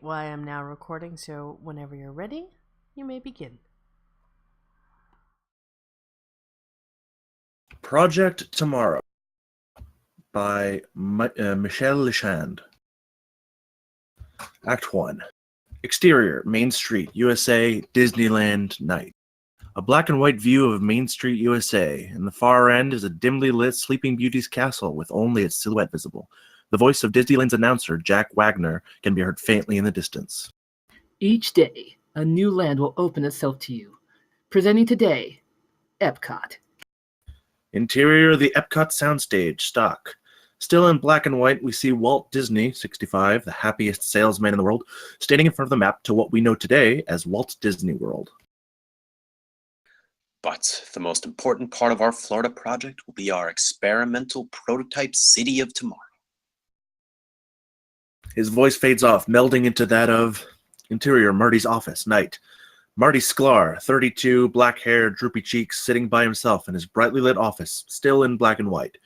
why I'm now recording, so whenever you're ready, you may begin. Project Tomorrow by Michel Lechand. Act 1. Exterior, Main Street, USA, Disneyland, night. A black and white view of Main Street, USA. In the far end is a dimly lit Sleeping Beauty's castle with only its silhouette visible. The voice of Disneyland's announcer, Jack Wagner, can be heard faintly in the distance. Each day, a new land will open itself to you. Presenting today, Epcot. Interior, the Epcot soundstage, stock. Still in black and white, we see Walt Disney, 65, the happiest salesman in the world, standing in front of the map to what we know today as Walt Disney World. But the most important part of our Florida project will be our experimental prototype City of Tomorrow. His voice fades off, melding into that of interior, Marty's office, night. Marty Sklar, 32, black hair, droopy cheeks, sitting by himself in his brightly lit office, still in black and white.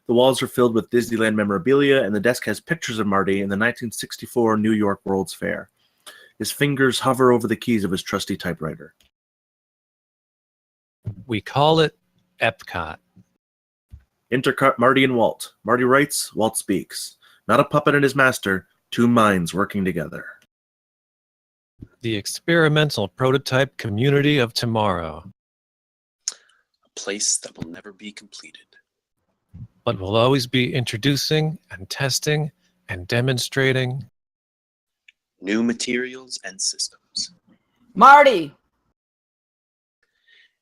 The walls are filled with Disneyland memorabilia, and the desk has pictures of Marty in the 1964 New York World's Fair. His fingers hover over the keys of his trusty typewriter. We call it Epcot. Intercut Marty and Walt. Marty writes, Walt speaks. Not a puppet and his master, two minds working together. The experimental prototype community of tomorrow. A place that will never be completed. But we'll always be introducing and testing and demonstrating new materials and systems. Marty!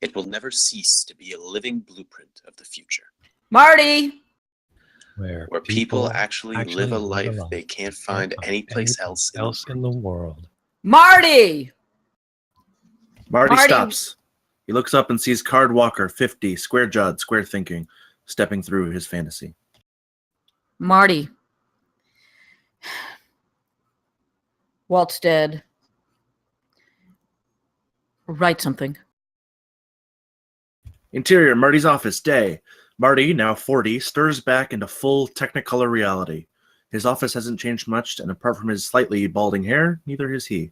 It will never cease to be a living blueprint of the future. Marty! Where people actually live a life they can't find anyplace else in the world. Marty! Marty stops. He looks up and sees Card Walker, 50, square-jawed, square-thinking, stepping through his fantasy. Marty. Walt's dead. Write something. Interior, Marty's office, day. Marty, now 40, stirs back into full Technicolor reality. His office hasn't changed much, and apart from his slightly balding hair, neither has he.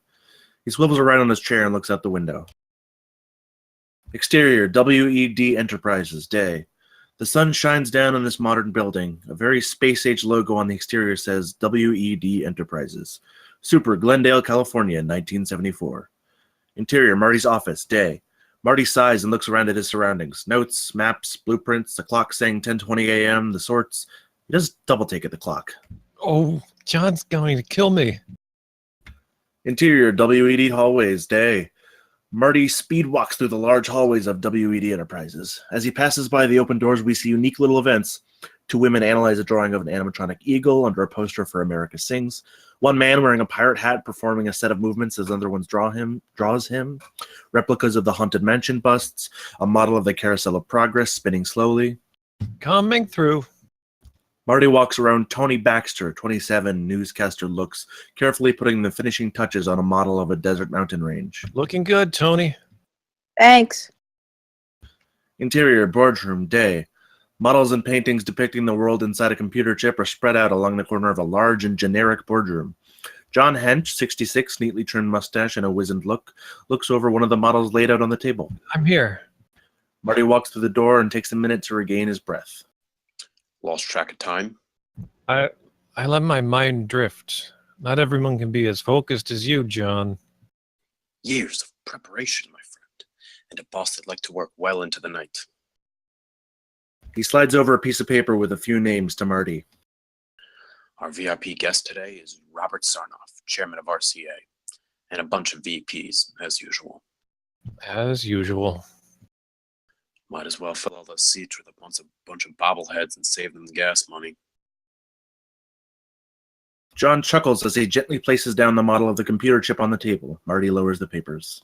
He swivels around on his chair and looks out the window. Exterior, WED Enterprises, day. The sun shines down on this modern building. A very space-age logo on the exterior says WED Enterprises. Super, Glendale, California, 1974. Interior, Marty's office, day. Marty sighs and looks around at his surroundings. Notes, maps, blueprints, a clock saying 10:20 a.m., the sorts. He does double take at the clock. Oh, John's going to kill me. Interior, WED hallways, day. Marty speed walks through the large hallways of WED Enterprises. As he passes by the open doors, we see unique little events. Two women analyze a drawing of an animatronic eagle under a poster for America Sings. One man wearing a pirate hat performing a set of movements as other ones draws him. Replicas of the Haunted Mansion busts. A model of the Carousel of Progress spinning slowly. Coming through. Marty walks around Tony Baxter, 27, newscaster looks, carefully putting the finishing touches on a model of a desert mountain range. Looking good, Tony. Thanks. Interior, boardroom, day. Models and paintings depicting the world inside a computer chip are spread out along the corner of a large and generic boardroom. John Hench, 66, neatly trimmed mustache and a wizened look, looks over one of the models laid out on the table. I'm here. Marty walks through the door and takes a minute to regain his breath. Lost track of time? I let my mind drift. Not everyone can be as focused as you, John. Years of preparation, my friend, and a boss that liked to work well into the night. He slides over a piece of paper with a few names to Marty. Our VIP guest today is Robert Sarnoff, chairman of RCA, and a bunch of VPs, as usual. As usual. Might as well fill all those seats with a bunch of bobbleheads and save them the gas money. John chuckles as he gently places down the model of the computer chip on the table. Marty lowers the papers.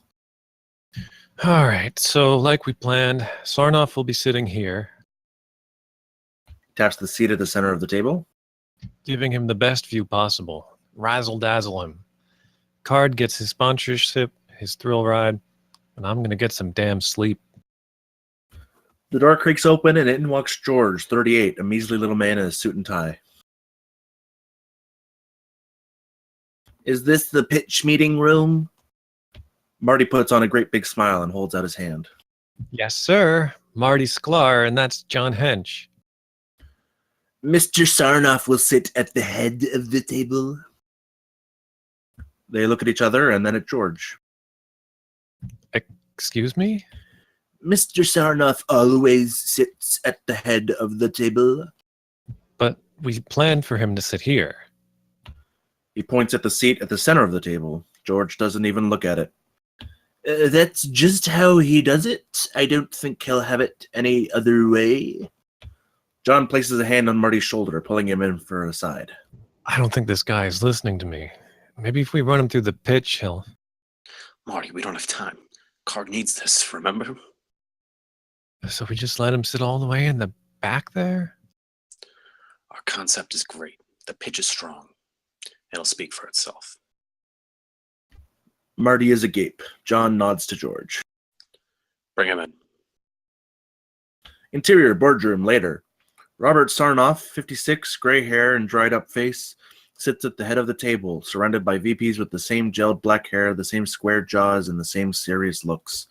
All right, so like we planned, Sarnoff will be sitting here. Taps the seat at the center of the table. Giving him the best view possible. Razzle-dazzle him. Card gets his sponsorship, his thrill ride, and I'm going to get some damn sleep. The door creaks open and in walks George, 38, a measly little man in a suit and tie. Is this the pitch meeting room? Marty puts on a great big smile and holds out his hand. Yes, sir. Marty Sklar, and that's John Hench. Mr. Sarnoff will sit at the head of the table. They look at each other and then at George. Excuse me? Mr. Sarnoff always sits at the head of the table. But we planned for him to sit here. He points at the seat at the center of the table. George doesn't even look at it. That's just how he does it. I don't think he'll have it any other way. John places a hand on Marty's shoulder, pulling him in for a side. I don't think this guy is listening to me. Maybe if we run him through the pitch, he'll... Marty, we don't have time. Card needs this, remember? So we just let him sit all the way in the back there? Our concept is great. The pitch is strong. It'll speak for itself. Marty is agape. John nods to George. Bring him in. Interior boardroom later. Robert Sarnoff, 56, gray hair and dried up face, sits at the head of the table, surrounded by VPs with the same gelled black hair, the same square jaws, and the same serious looks.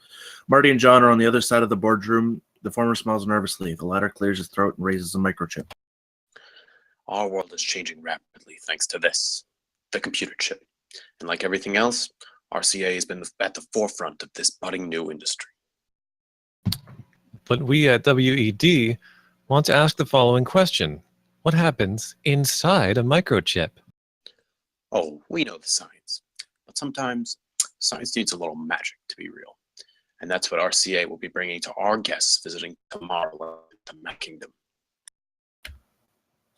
Marty and John are on the other side of the boardroom. The former smiles nervously. The latter clears his throat and raises a microchip. Our world is changing rapidly thanks to this, the computer chip. And like everything else, RCA has been at the forefront of this budding new industry. But we at WED want to ask the following question. What happens inside a microchip? Oh, we know the science. But sometimes science needs a little magic to be real. And that's what RCA will be bringing to our guests visiting tomorrow to Mad Kingdom.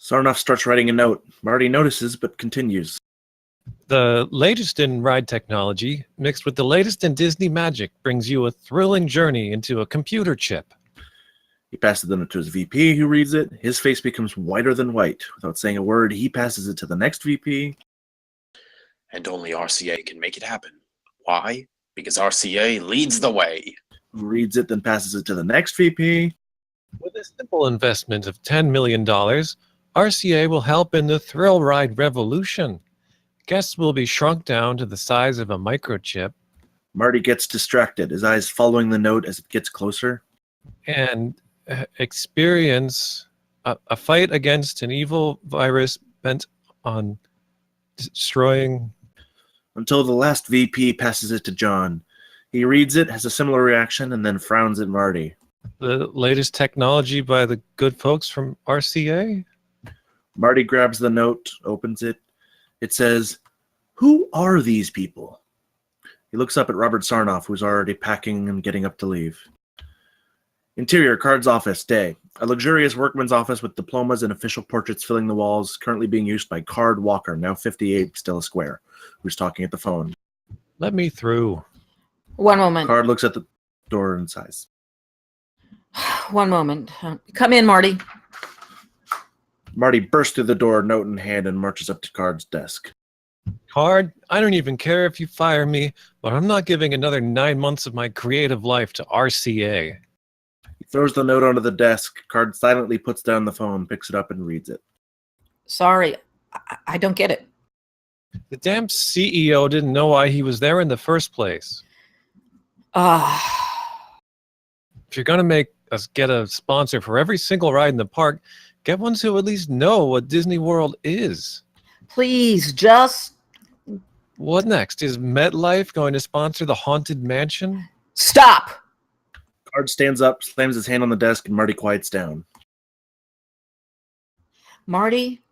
Sarnoff starts writing a note. Marty notices but continues. The latest in ride technology, mixed with the latest in Disney magic, brings you a thrilling journey into a computer chip. He passes the note to his VP, who reads it. His face becomes whiter than white. Without saying a word, he passes it to the next VP. And only RCA can make it happen. Why? Because RCA leads the way. Who reads it, then passes it to the next VP. With a simple investment of $10 million, RCA will help in the thrill ride revolution. Guests will be shrunk down to the size of a microchip. Marty gets distracted, his eyes following the note as it gets closer. And experience a fight against an evil virus bent on destroying... Until the last VP passes it to John. He reads it, has a similar reaction, and then frowns at Marty. The latest technology by the good folks from RCA? Marty grabs the note, opens it. It says, "Who are these people?" He looks up at Robert Sarnoff, who's already packing and getting up to leave. Interior, Card's office, day. A luxurious workman's office with diplomas and official portraits filling the walls, currently being used by Card Walker, now 58, still a square, who's talking at the phone. Let me through. One moment. Card looks at the door and sighs. One moment. Come in, Marty. Marty bursts through the door, note in hand, and marches up to Card's desk. Card, I don't even care if you fire me, but I'm not giving another 9 months of my creative life to RCA. He throws the note onto the desk. Card silently puts down the phone, picks it up, and reads it. Sorry, I don't get it. The damn CEO didn't know why he was there in the first place. If you're going to make us get a sponsor for every single ride in the park, get ones who at least know what Disney World is. Please, just What next? Is MetLife going to sponsor the Haunted Mansion? stop. Card stands up, slams his hand on the desk, and Marty quiets down. Marty,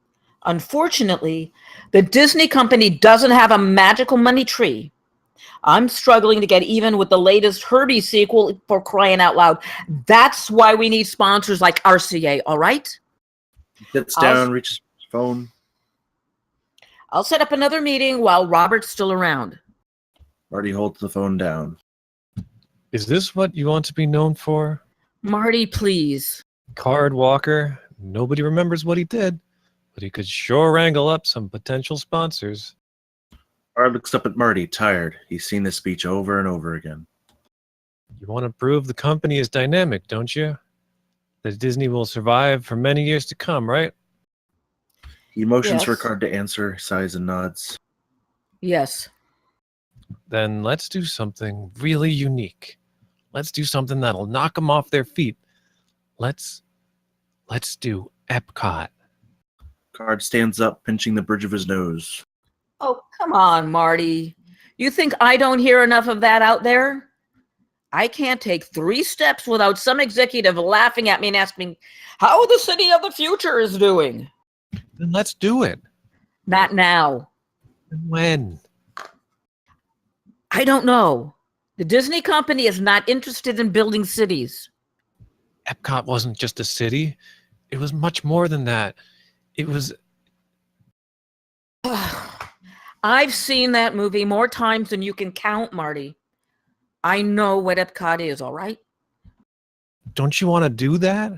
unfortunately, the Disney company doesn't have a magical money tree. I'm struggling to get even with the latest Herbie sequel, for crying out loud. That's why we need sponsors like RCA, all right? He sits down, reaches for his phone. I'll set up another meeting while Robert's still around. Marty holds the phone down. Is this what you want to be known for? Marty, please. Card Walker. Nobody remembers what he did, but he could sure wrangle up some potential sponsors. Card looks up at Marty, tired. He's seen this speech over and over again. You want to prove the company is dynamic, don't you? That Disney will survive for many years to come, right? He motions for Yes. Card to answer, sighs and nods. Yes. Then let's do something really unique. Let's do something that'll knock them off their feet. Let's do Epcot. Card stands up, pinching the bridge of his nose. Oh, come on, Marty. You think I don't hear enough of that out there? I can't take 3 steps without some executive laughing at me and asking how the city of the future is doing. Then let's do it. Not now. And when? I don't know. The Disney company is not interested in building cities. Epcot wasn't just a city. It was much more than that. It was... I've seen that movie more times than you can count, Marty. I know what Epcot is, all right? Don't you want to do that?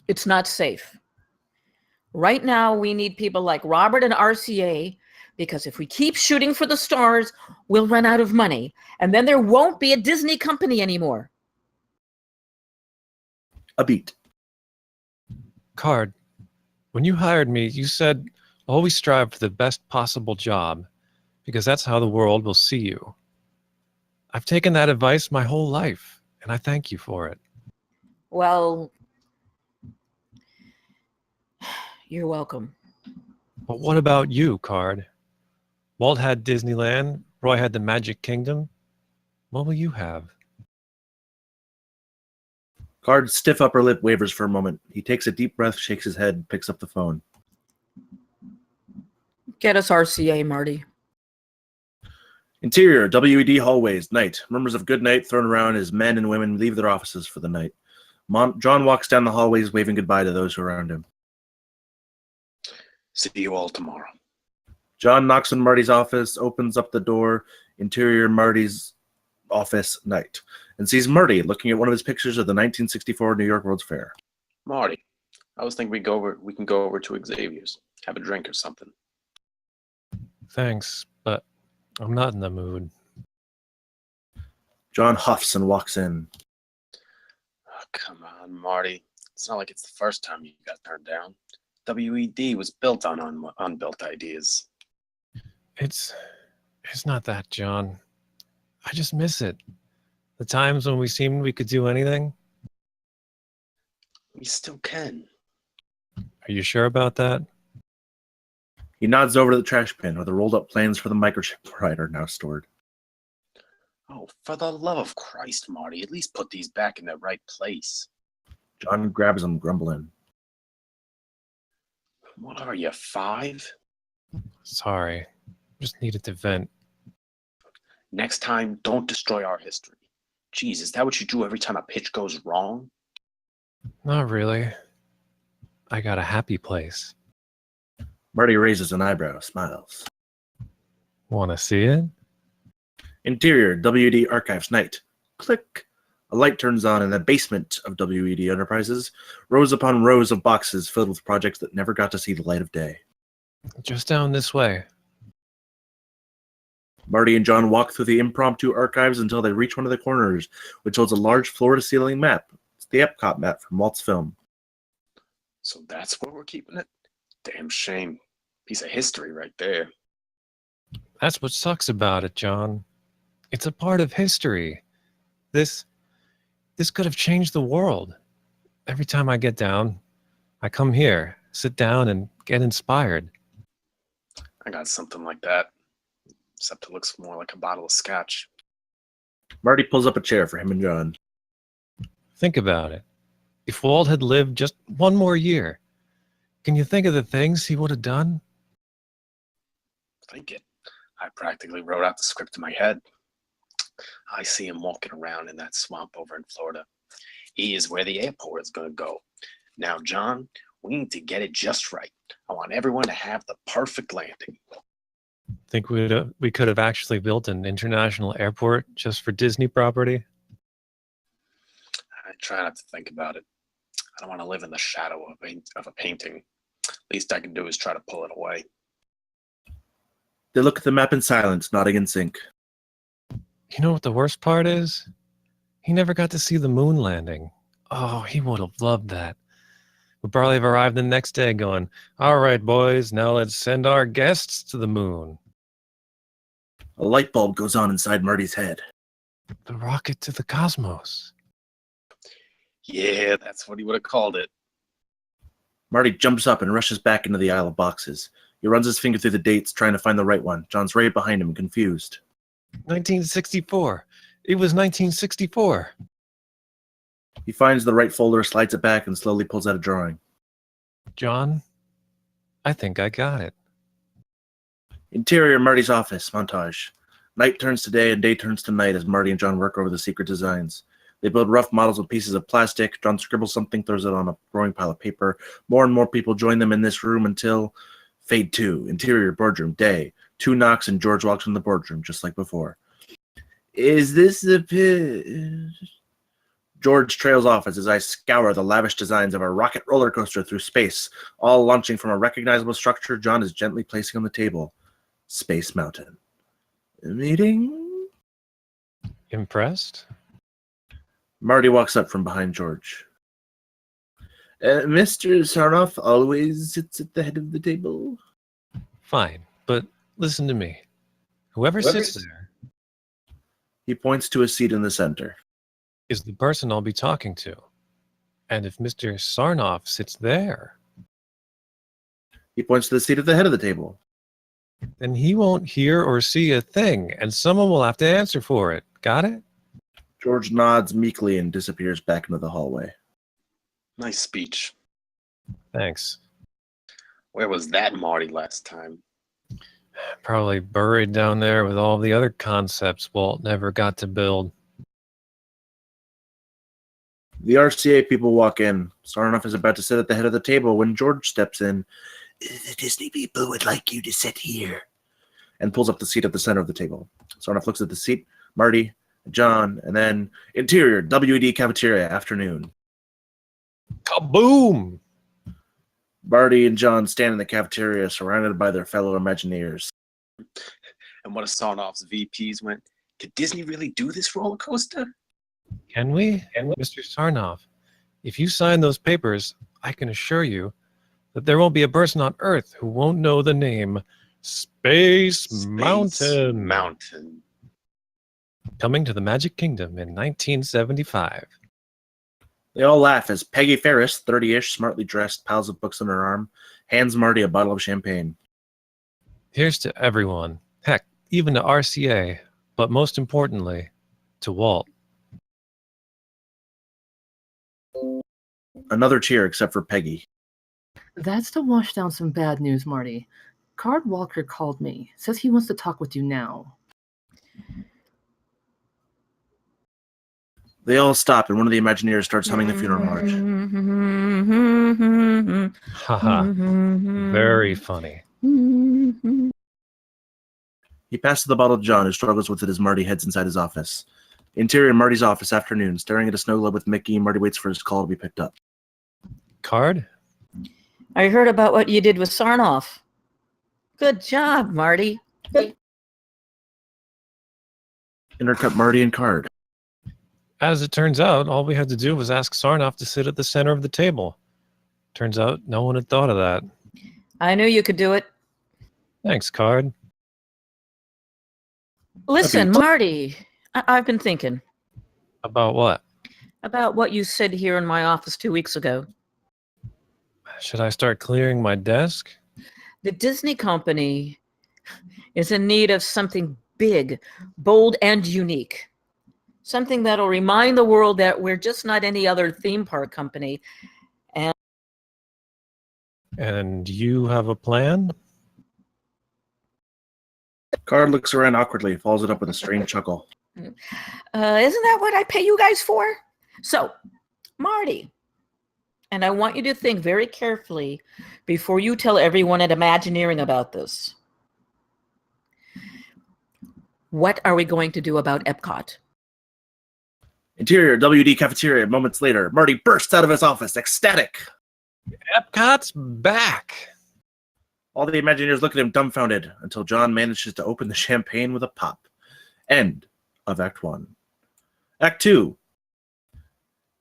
It's not safe. Right now, we need people like Robert and RCA, because if we keep shooting for the stars, we'll run out of money, and then there won't be a Disney company anymore. A beat. Card, when you hired me, you said always strive for the best possible job, because that's how the world will see you. I've taken that advice my whole life, and I thank you for it. Well, you're welcome. But what about you, Card? Walt had Disneyland, Roy had the Magic Kingdom. What will you have? Card's stiff upper lip wavers for a moment. He takes a deep breath, shakes his head, picks up the phone. Get us RCA, Marty. Interior, WED hallways, night. Murmurs of good night thrown around as men and women leave their offices for the night. John walks down the hallways, waving goodbye to those who are around him. See you all tomorrow. John knocks on Marty's office, opens up the door. Interior, Marty's office, night, and sees Marty looking at one of his pictures of the 1964 New York World's Fair. Marty, I was thinking we can go over to Xavier's, have a drink or something. Thanks, but I'm not in the mood. John huffs and walks in. Oh, come on, Marty. It's not like it's the first time you got turned down. WED was built on unbuilt ideas. It's not that, John. I just miss it. The times when we seemed we could do anything. We still can. Are you sure about that? He nods over to the trash bin where the rolled up plans for the microchip ride are now stored. Oh, for the love of Christ, Marty, at least put these back in their right place. John grabs them, grumbling. What are you, 5? Sorry. Just needed to vent. Next time, don't destroy our history. Jeez, is that what you do every time a pitch goes wrong? Not really. I got a happy place. Marty raises an eyebrow, smiles. Want to see it? Interior, WED Archives, night. Click. A light turns on in the basement of WED Enterprises, rows upon rows of boxes filled with projects that never got to see the light of day. Just down this way. Marty and John walk through the impromptu archives until they reach one of the corners, which holds a large floor-to-ceiling map. It's the Epcot map from Walt's film. So that's where we're keeping it? Damn shame. Piece of history right there. That's what sucks about it, John. It's a part of history. This could have changed the world. Every time I get down, I come here, sit down, and get inspired. I got something like that. Except it looks more like a bottle of scotch. Marty pulls up a chair for him and John. Think about it. If Walt had lived just one more year, can you think of the things he would have done? Think it. I practically wrote out the script in my head. I see him walking around in that swamp over in Florida. He is where the airport is going to go. Now, John, we need to get it just right. I want everyone to have the perfect landing. Think we could have actually built an international airport just for Disney property? I try not to think about it. I don't want to live in the shadow of a painting. Least I can do is try to pull it away. They look at the map in silence, nodding in sync. You know what the worst part is? He never got to see the moon landing. Oh, he would have loved that. We'll probably have arrived the next day going, all right, boys, now let's send our guests to the moon. A light bulb goes on inside Marty's head. The rocket to the cosmos. Yeah, that's what he would have called it. Marty jumps up and rushes back into the aisle of boxes. He runs his finger through the dates, trying to find the right one. John's right behind him, confused. 1964. It was 1964. He finds the right folder, slides it back, and slowly pulls out a drawing. John, I think I got it. Interior Marty's office, montage. Night turns to day and day turns to night as Marty and John work over the secret designs. They build rough models with pieces of plastic. John scribbles something, throws it on a growing pile of paper. More and more people join them in this room until fade 2. Interior boardroom, day. 2 knocks and George walks in the boardroom, just like before. Is this the George trails off as his eyes scour the lavish designs of a rocket roller coaster through space, all launching from a recognizable structure John is gently placing on the table. Space Mountain. Meeting? Impressed? Marty walks up from behind George. Mr. Sarnoff always sits at the head of the table. Fine, but listen to me. Whoever sits there He points to a seat in the center. is the person I'll be talking to. And if Mr. Sarnoff sits there, He points to the seat at the head of the table. then he won't hear or see a thing, and someone will have to answer for it. Got it? George nods meekly and disappears back into the hallway. Nice speech. Thanks. Where was that Marty last time? Probably buried down there with all the other concepts Walt never got to build. The RCA people walk in. Sarnoff is about to sit at the head of the table when George steps in. The Disney people would like you to sit here. And pulls up the seat at the center of the table. Sarnoff looks at the seat, Marty, John, and then interior, WED cafeteria, afternoon. Kaboom! Marty and John stand in the cafeteria surrounded by their fellow Imagineers. And one of Sarnoff's VPs went, could Disney really do this roller coaster? Can we? Mr. Sarnoff, if you sign those papers, I can assure you that there won't be a person on Earth who won't know the name Space Mountain. Mountain. Coming to the Magic Kingdom in 1975. They all laugh as Peggy Ferris, 30-ish, smartly dressed, piles of books on her arm, hands Marty a bottle of champagne. Here's to everyone. Heck, even to RCA. But most importantly, to Walt. Another cheer except for Peggy. That's to wash down some bad news, Marty. Card Walker called me. Says he wants to talk with you now. They all stop and one of the Imagineers starts humming the funeral march. Haha. Very funny. He passes the bottle to John, who struggles with it as Marty heads inside his office. Interior Marty's office, afternoon. Staring at a snow globe with Mickey, Marty waits for his call to be picked up. Card? I heard about what you did with Sarnoff. Good job, Marty. Intercut Marty and Card. As it turns out, all we had to do was ask Sarnoff to sit at the center of the table. Turns out no one had thought of that. I knew you could do it. Thanks, Card. Listen, Marty, I've been thinking About what? about what you said here in my office 2 weeks ago. Should I start clearing my desk? The Disney company is in need of something big, bold, and unique. Something that'll remind the world that we're just not any other theme park company. And you have a plan? Card looks around awkwardly, follows it up with a strange chuckle. Isn't that what I pay you guys for? So, Marty, and I want you to think very carefully before you tell everyone at Imagineering about this. What are we going to do about Epcot? Interior WD cafeteria. Moments later, Marty bursts out of his office, ecstatic. Epcot's back! All the Imagineers look at him dumbfounded until John manages to open the champagne with a pop. End of Act 1. Act 2.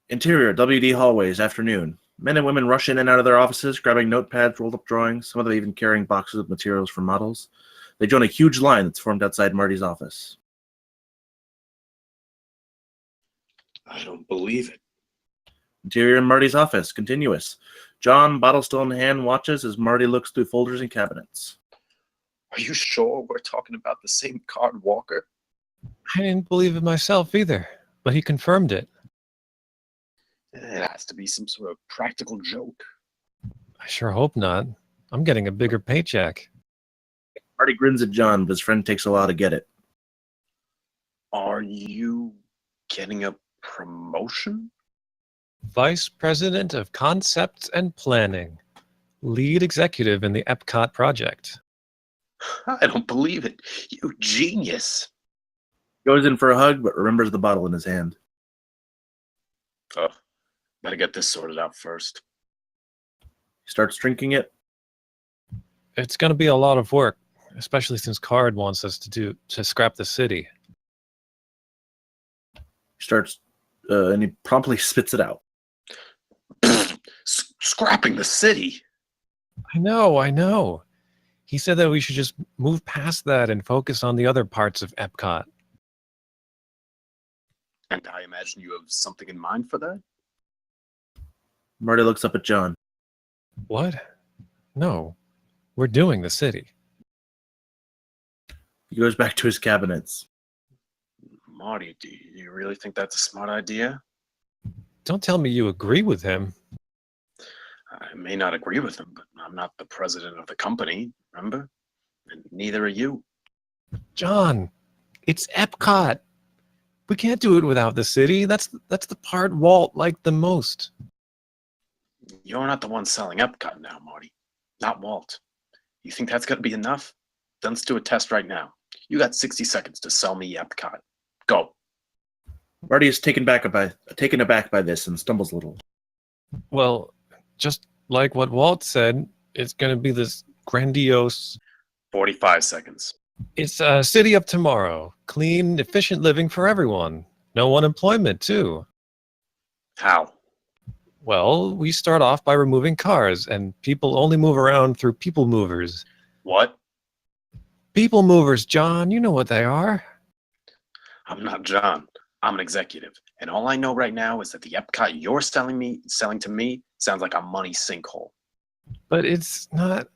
Interior WD hallways, afternoon. Men and women rush in and out of their offices, grabbing notepads, rolled up drawings, some of them even carrying boxes of materials for models. They join a huge line that's formed outside Marty's office. I don't believe it. Interior in Marty's office, continuous. John, bottle still in hand, watches as Marty looks through folders and cabinets. Are you sure we're talking about the same card Walker? I didn't believe it myself either, but he confirmed it. It has to be some sort of practical joke. I sure hope not. I'm getting a bigger paycheck. Marty grins at John, but his friend takes a while to get it. Are you getting a promotion? Vice President of Concepts and Planning. Lead executive in the Epcot project. I don't believe it. You genius. Goes in for a hug, but remembers the bottle in his hand. Oh, better get this sorted out first. He starts drinking it. It's going to be a lot of work, especially since Card wants us to scrap the city. He starts, and he promptly spits it out. Scrapping the city? I know. He said that we should just move past that and focus on the other parts of Epcot. And I imagine you have something in mind for that? Marty looks up at John. What? No, we're doing the city. He goes back to his cabinets. Marty, do you really think that's a smart idea? Don't tell me you agree with him. I may not agree with him, but I'm not the president of the company, remember? And neither are you. John, it's Epcot. We can't do it without the city. That's the part Walt liked the most. You're not the one selling Epcot now, Marty. Not Walt. You think that's going to be enough? Then let's do a test right now. You got 60 seconds to sell me Epcot. Go. Marty is taken aback by this and stumbles a little. Well, just like what Walt said, it's going to be this grandiose... 45 seconds. It's a city of tomorrow. Clean, efficient living for everyone. No unemployment, too. How? Well, we start off by removing cars, and people only move around through people movers. What? People movers, John, you know what they are. I'm not John. I'm an executive. And all I know right now is that the Epcot you're selling to me sounds like a money sinkhole. But it's not...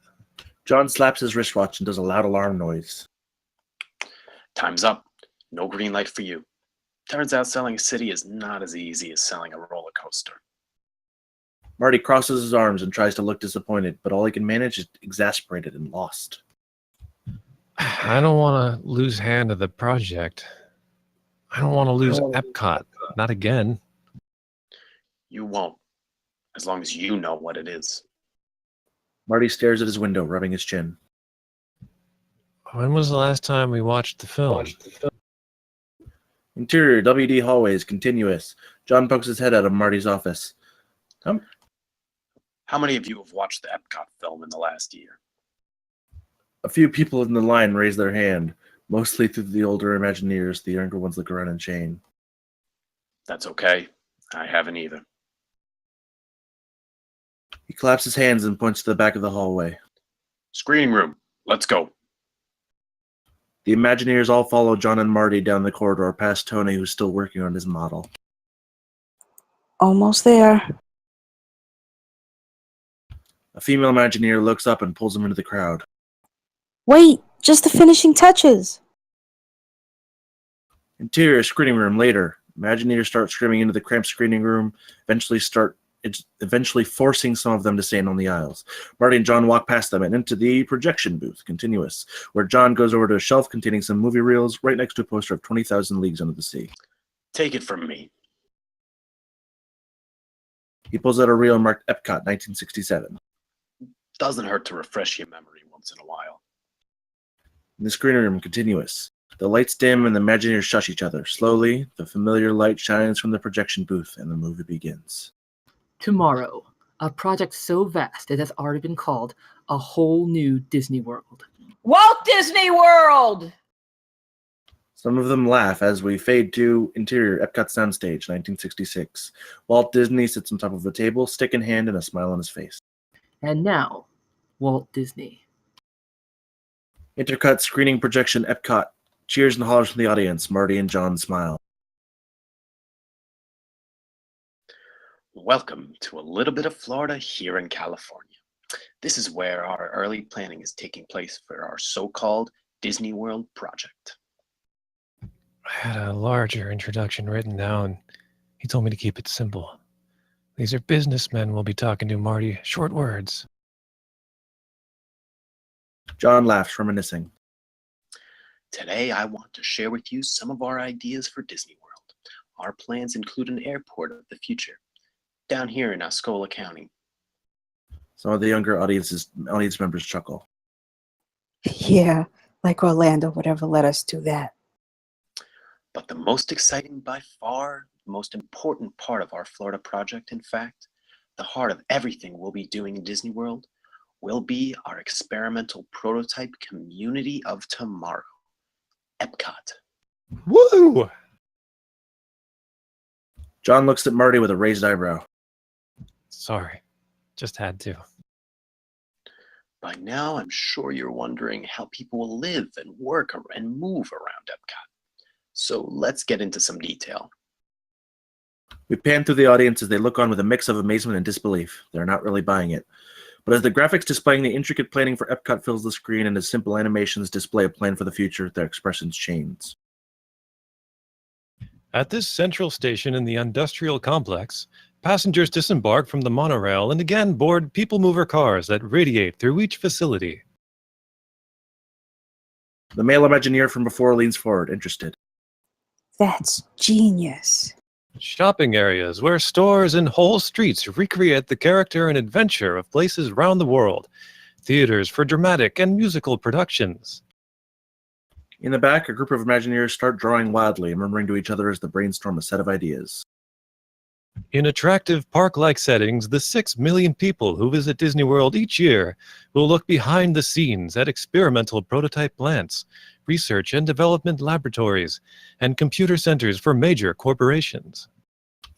John slaps his wristwatch and does a loud alarm noise. Time's up. No green light for you. Turns out selling a city is not as easy as selling a roller coaster. Marty crosses his arms and tries to look disappointed, but all he can manage is exasperated and lost. I don't want to lose hand of the project. I don't want to lose Epcot. Not again. You won't, as long as you know what it is. Marty stares at his window, rubbing his chin. When was the last time we watched the film? Interior, WD hallways, continuous. John pokes his head out of Marty's office. How many of you have watched the Epcot film in the last year? A few people in the line raise their hand, mostly through the older Imagineers. The younger ones look around in shame. That's okay. I haven't either. He claps his hands and points to the back of the hallway. Screening room. Let's go. The Imagineers all follow John and Marty down the corridor past Tony, who's still working on his model. Almost there. A female Imagineer looks up and pulls him into the crowd. Wait, just the finishing touches. Interior screening room later. Imagineers start screaming into the cramped screening room, eventually forcing some of them to stand on the aisles. Marty and John walk past them and into the projection booth, continuous, where John goes over to a shelf containing some movie reels right next to a poster of 20,000 Leagues Under the Sea. Take it from me. He pulls out a reel marked Epcot 1967. Doesn't hurt to refresh your memory once in a while. In the screening room, continuous. The lights dim and the Imagineers shush each other. Slowly, the familiar light shines from the projection booth and the movie begins. Tomorrow, a project so vast it has already been called a whole new Disney World. Walt Disney World! Some of them laugh as we fade to interior Epcot Soundstage, 1966. Walt Disney sits on top of a table, stick in hand and a smile on his face. And now, Walt Disney. Intercut screening projection Epcot. Cheers and hollers from the audience. Marty and John smile. Welcome to a little bit of Florida here in California. This is where our early planning is taking place for our so-called Disney World project. I had a larger introduction written down. He told me to keep it simple. These are businessmen we'll be talking to, Marty. Short words. John laughs, reminiscing. Today, I want to share with you some of our ideas for Disney World. Our plans include an airport of the future, down here in Osceola County. Some of the younger audience members chuckle. Yeah, like Orlando would ever let us do that. But the most exciting, by far, most important part of our Florida project, in fact, the heart of everything we'll be doing in Disney World, will be our experimental prototype community of tomorrow, Epcot. Woo! John looks at Marty with a raised eyebrow. Sorry. Just had to. By now, I'm sure you're wondering how people will live and work and move around Epcot. So let's get into some detail. We pan through the audience as they look on with a mix of amazement and disbelief. They're not really buying it. But as the graphics displaying the intricate planning for Epcot fills the screen and as simple animations display a plan for the future, their expressions change. At this central station in the industrial complex, passengers disembark from the monorail and again board people mover cars that radiate through each facility. The male Imagineer from before leans forward, interested. That's genius. Shopping areas where stores and whole streets recreate the character and adventure of places around the world. Theaters for dramatic and musical productions. In the back, a group of Imagineers start drawing wildly, murmuring to each other as they brainstorm a set of ideas. In attractive park-like settings, the 6 million people who visit Disney World each year will look behind the scenes at experimental prototype plants, research and development laboratories, and computer centers for major corporations.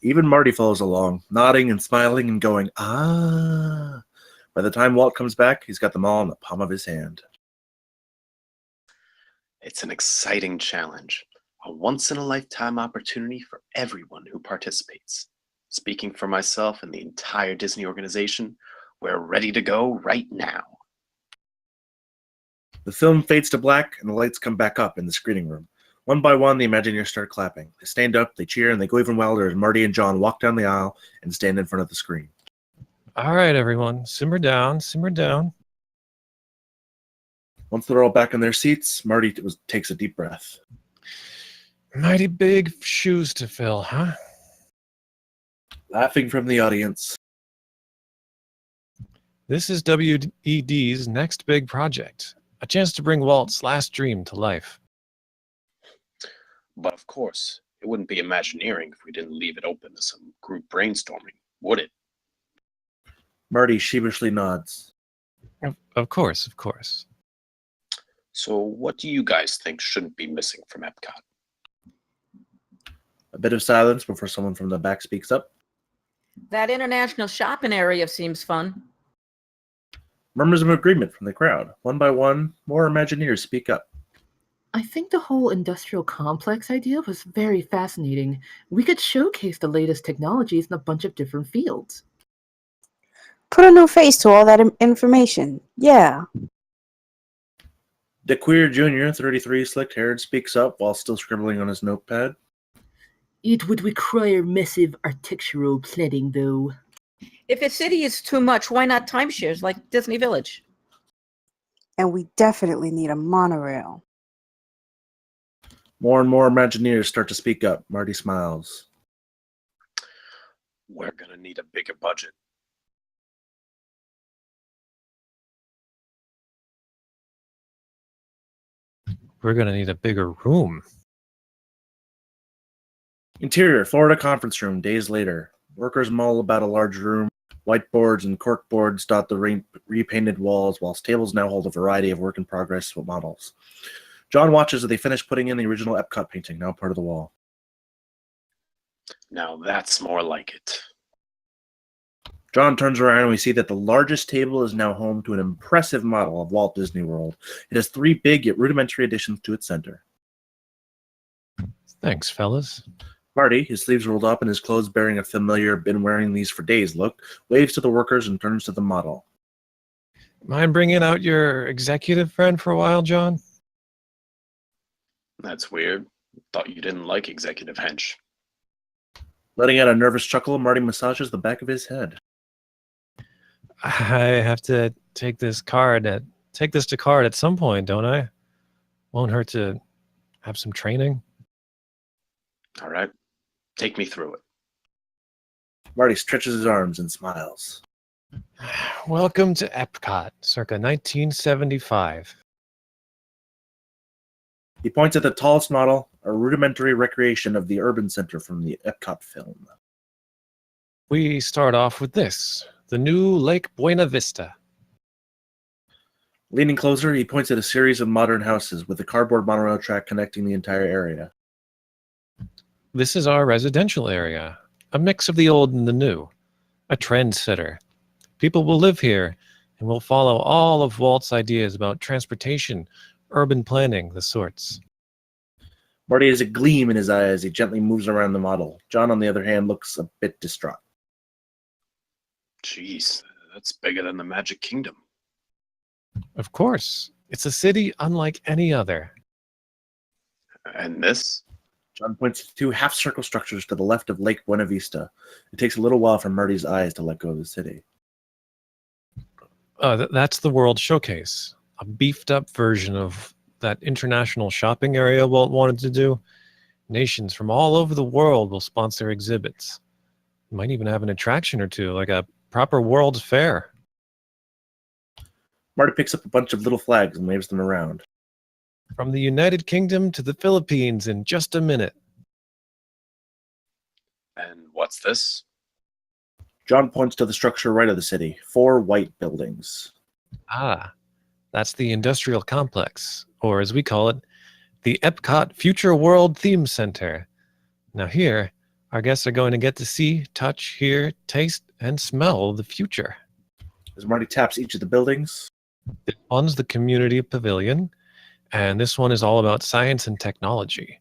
Even Marty follows along, nodding and smiling and going, ah. By the time Walt comes back, he's got them all in the palm of his hand. It's an exciting challenge, a once-in-a-lifetime opportunity for everyone who participates. Speaking for myself and the entire Disney organization, we're ready to go right now. The film fades to black and the lights come back up in the screening room. One by one, the Imagineers start clapping. They stand up, they cheer, and they go even wilder as Marty and John walk down the aisle and stand in front of the screen. All right, everyone, simmer down, simmer down. Once they're all back in their seats, Marty takes a deep breath. Mighty big shoes to fill, huh? Laughing from the audience. This is WED's next big project, a chance to bring Walt's last dream to life. But of course, it wouldn't be Imagineering if we didn't leave it open to some group brainstorming, would it? Marty sheepishly nods. Of course, of course. So what do you guys think shouldn't be missing from Epcot? A bit of silence before someone from the back speaks up. That international shopping area seems fun. Murmurs of agreement from the crowd. One by one, more Imagineers speak up. I think the whole industrial complex idea was very fascinating. We could showcase the latest technologies in a bunch of different fields. Put a new face to all that information. Yeah. DeQueer Jr., 33, slick-haired, speaks up while still scribbling on his notepad. It would require massive architectural planning, though. If a city is too much, why not timeshares like Disney Village? And we definitely need a monorail. More and more Imagineers start to speak up. Marty smiles. We're gonna need a bigger budget. We're going to need a bigger room. Interior, Florida conference room, days later. Workers mull about a large room. Whiteboards and corkboards dot the repainted walls, whilst tables now hold a variety of work-in-progress models. John watches as they finish putting in the original Epcot painting, now part of the wall. Now that's more like it. John turns around and we see that the largest table is now home to an impressive model of Walt Disney World. It has 3 big yet rudimentary additions to its center. Thanks, fellas. Marty, his sleeves rolled up and his clothes bearing a familiar been wearing these for days look, waves to the workers and turns to the model. Mind bringing out your executive friend for a while, John? That's weird. Thought you didn't like executive hench. Letting out a nervous chuckle, Marty massages the back of his head. I have to take this to card at some point, don't I? Won't hurt to have some training. All right, take me through it. Marty stretches his arms and smiles. Welcome to Epcot, circa 1975. He points at the tallest model, a rudimentary recreation of the urban center from the Epcot film. We start off with this, the new Lake Buena Vista. Leaning closer, he points at a series of modern houses with a cardboard monorail track connecting the entire area. This is our residential area, a mix of the old and the new, a trendsetter. People will live here and will follow all of Walt's ideas about transportation, urban planning, the sorts. Marty has a gleam in his eye as he gently moves around the model. John, on the other hand, looks a bit distraught. Jeez, that's bigger than the Magic Kingdom. Of course, it's a city unlike any other. And this? John points to 2 half-circle structures to the left of Lake Buena Vista. It takes a little while for Marty's eyes to let go of the city. That's the World Showcase, a beefed-up version of that international shopping area Walt wanted to do. Nations from all over the world will sponsor exhibits. Might even have an attraction or two, like a proper World's Fair. Marty picks up a bunch of little flags and waves them around. From the United Kingdom to the Philippines in just a minute. And what's this? John points to the structure right of the city, 4 white buildings. Ah, that's the industrial complex, or as we call it, the Epcot Future World Theme Center. Now here, our guests are going to get to see, touch, hear, taste, and smell the future. As Marty taps each of the buildings, This one's the Community Pavilion, and this one is all about science and technology.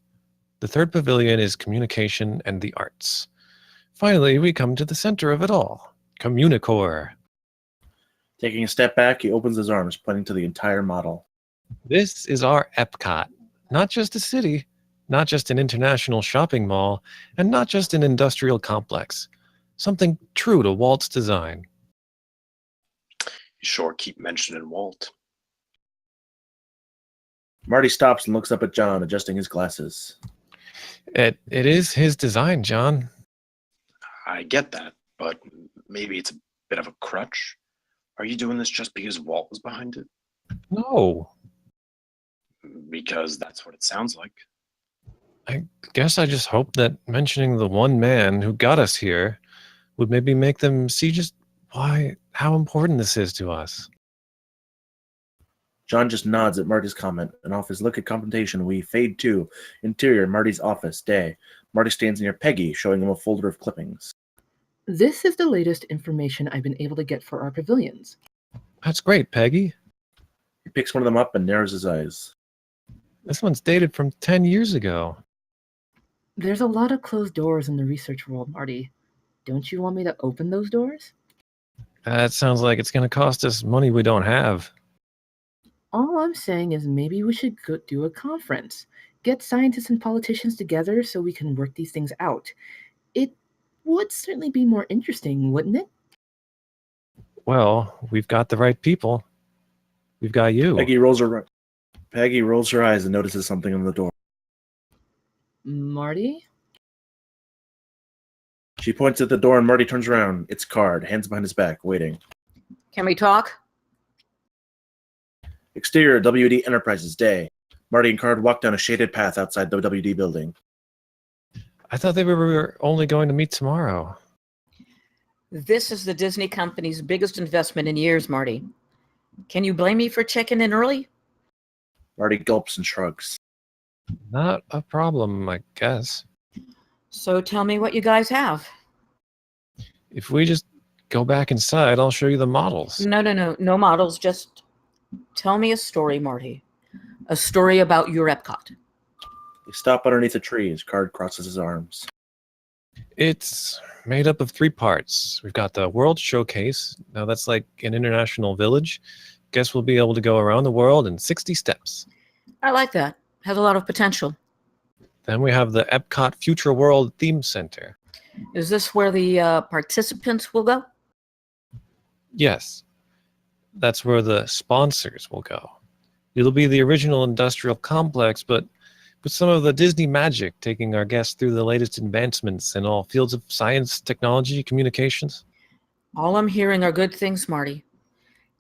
The third pavilion is communication and the arts. Finally, we come to the center of it all, Communicore. taking a step back, he opens his arms, pointing to the entire model. This is our Epcot, not just a city, not just an international shopping mall, and not just an industrial complex. Something true to Walt's design. You sure keep mentioning Walt. Marty stops and looks up at John, adjusting his glasses. It is his design, John. I get that, but maybe it's a bit of a crutch. Are you doing this just because Walt was behind it? No, Because that's what it sounds like. I guess I just hope that mentioning the one man who got us here would maybe make them see just how important this is to us. John just nods at Marty's comment, and off his look at confrontation, we fade to interior Marty's office, day. Marty stands near Peggy, showing him a folder of clippings. This is the latest information I've been able to get for our pavilions. That's great, Peggy. He picks one of them up and narrows his eyes. This one's dated from 10 years ago. There's a lot of closed doors in the research world, Marty. Don't you want me to open those doors? That sounds like it's going to cost us money we don't have. All I'm saying is maybe we should go do a conference. Get scientists and politicians together so we can work these things out. It would certainly be more interesting, wouldn't it? Well, we've got the right people. We've got you. Peggy rolls her eyes and notices something on the door. Marty? She points at the door and Marty turns around. It's Card, hands behind his back, waiting. Can we talk? Exterior, WD Enterprises, day. Marty and Card walk down a shaded path outside the WD building. I thought they were only going to meet tomorrow. This is the Disney company's biggest investment in years, Marty. Can you blame me for checking in early? Marty gulps and shrugs. Not a problem, I guess. So tell me what you guys have. If we just go back inside, I'll show you the models. No models. Just tell me a story, Marty. A story about your Epcot. They stop underneath a tree as Card crosses his arms. It's made up of 3 parts. We've got the World Showcase. Now that's like an international village. Guess we'll be able to go around the world in 60 steps. I like that. Has a lot of potential. Then we have the Epcot Future World Theme Center. Is this where the participants will go? Yes, that's where the sponsors will go. It'll be the original industrial complex, but with some of the Disney magic, taking our guests through the latest advancements in all fields of science, technology, communications. All I'm hearing are good things, Marty.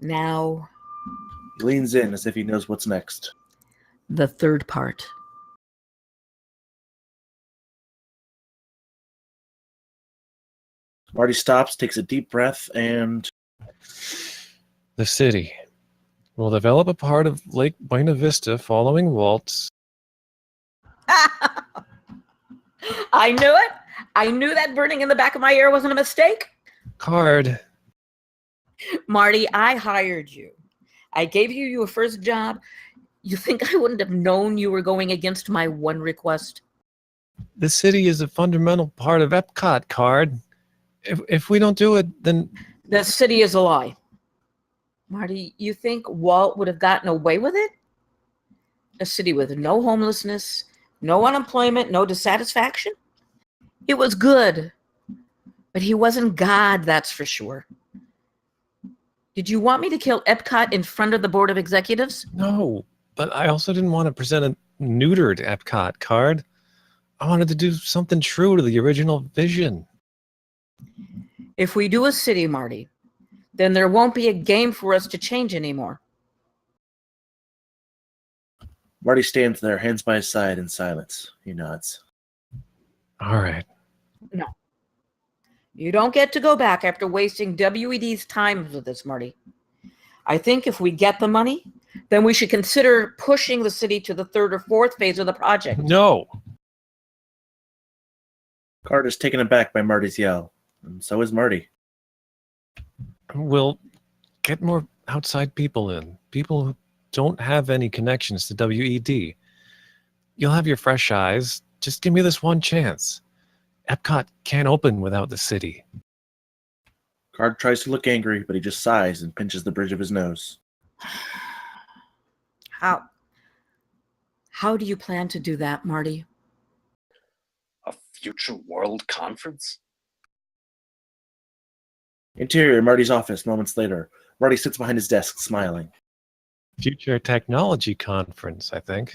Now, He leans in as if he knows what's next. the third part. Marty stops, takes a deep breath, and The city. We'll develop a part of Lake Buena Vista following Walt's. I knew it. I knew that burning in the back of my ear wasn't a mistake. Card. Marty, I hired you. I gave you your first job. You think I wouldn't have known you were going against my one request? The city is a fundamental part of Epcot, Card. If we don't do it, then The city is a lie. Marty, you think Walt would have gotten away with it? A city with no homelessness, no unemployment, no dissatisfaction? It was good, but he wasn't God, that's for sure. Did you want me to kill Epcot in front of the Board of Executives? no. But I also didn't want to present a neutered Epcot, Card. I wanted to do something true to the original vision. If we do a city, Marty, then there won't be a game for us to change anymore. Marty stands there, hands by his side, in silence. He nods. All right. You don't get to go back after wasting WED's time with this, Marty. I think if we get the money, then we should consider pushing the city to the 3rd or 4th phase of the project. No. Card is taken aback by Marty's yell, and so is Marty. We'll get more outside people in. People who don't have any connections to WED. You'll have your fresh eyes. Just give me this one chance. Epcot can't open without the city. Card tries to look angry, but he just sighs and pinches the bridge of his nose. How do you plan to do that, Marty? A future world conference? Interior, Marty's office, moments later. Marty sits behind his desk, smiling. Future Technology Conference, I think.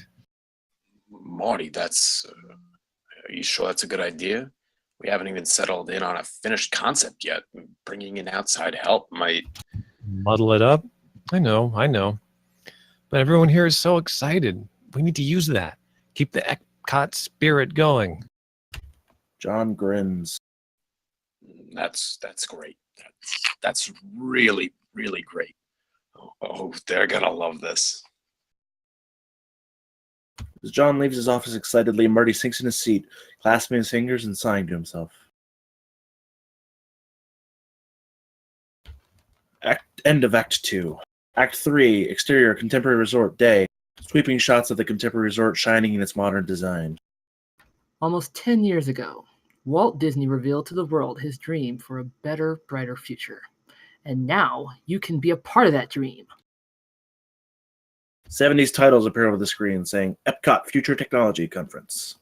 Marty, that's. Are you sure that's a good idea? We haven't even settled in on a finished concept yet. Bringing in outside help might. Muddle it up? I know. But everyone here is so excited. We need to use that. Keep the Epcot spirit going. John grins. That's great. That's really, really great. Oh, they're gonna love this. As John leaves his office excitedly, Marty sinks in his seat, clasping his fingers and sighing to himself. End of Act 2. Act 3, exterior, Contemporary Resort, day. Sweeping shots of the Contemporary Resort shining in its modern design. Almost 10 years ago, Walt Disney revealed to the world his dream for a better, brighter future. And now you can be a part of that dream. 70s titles appear over the screen saying Epcot Future Technology Conference.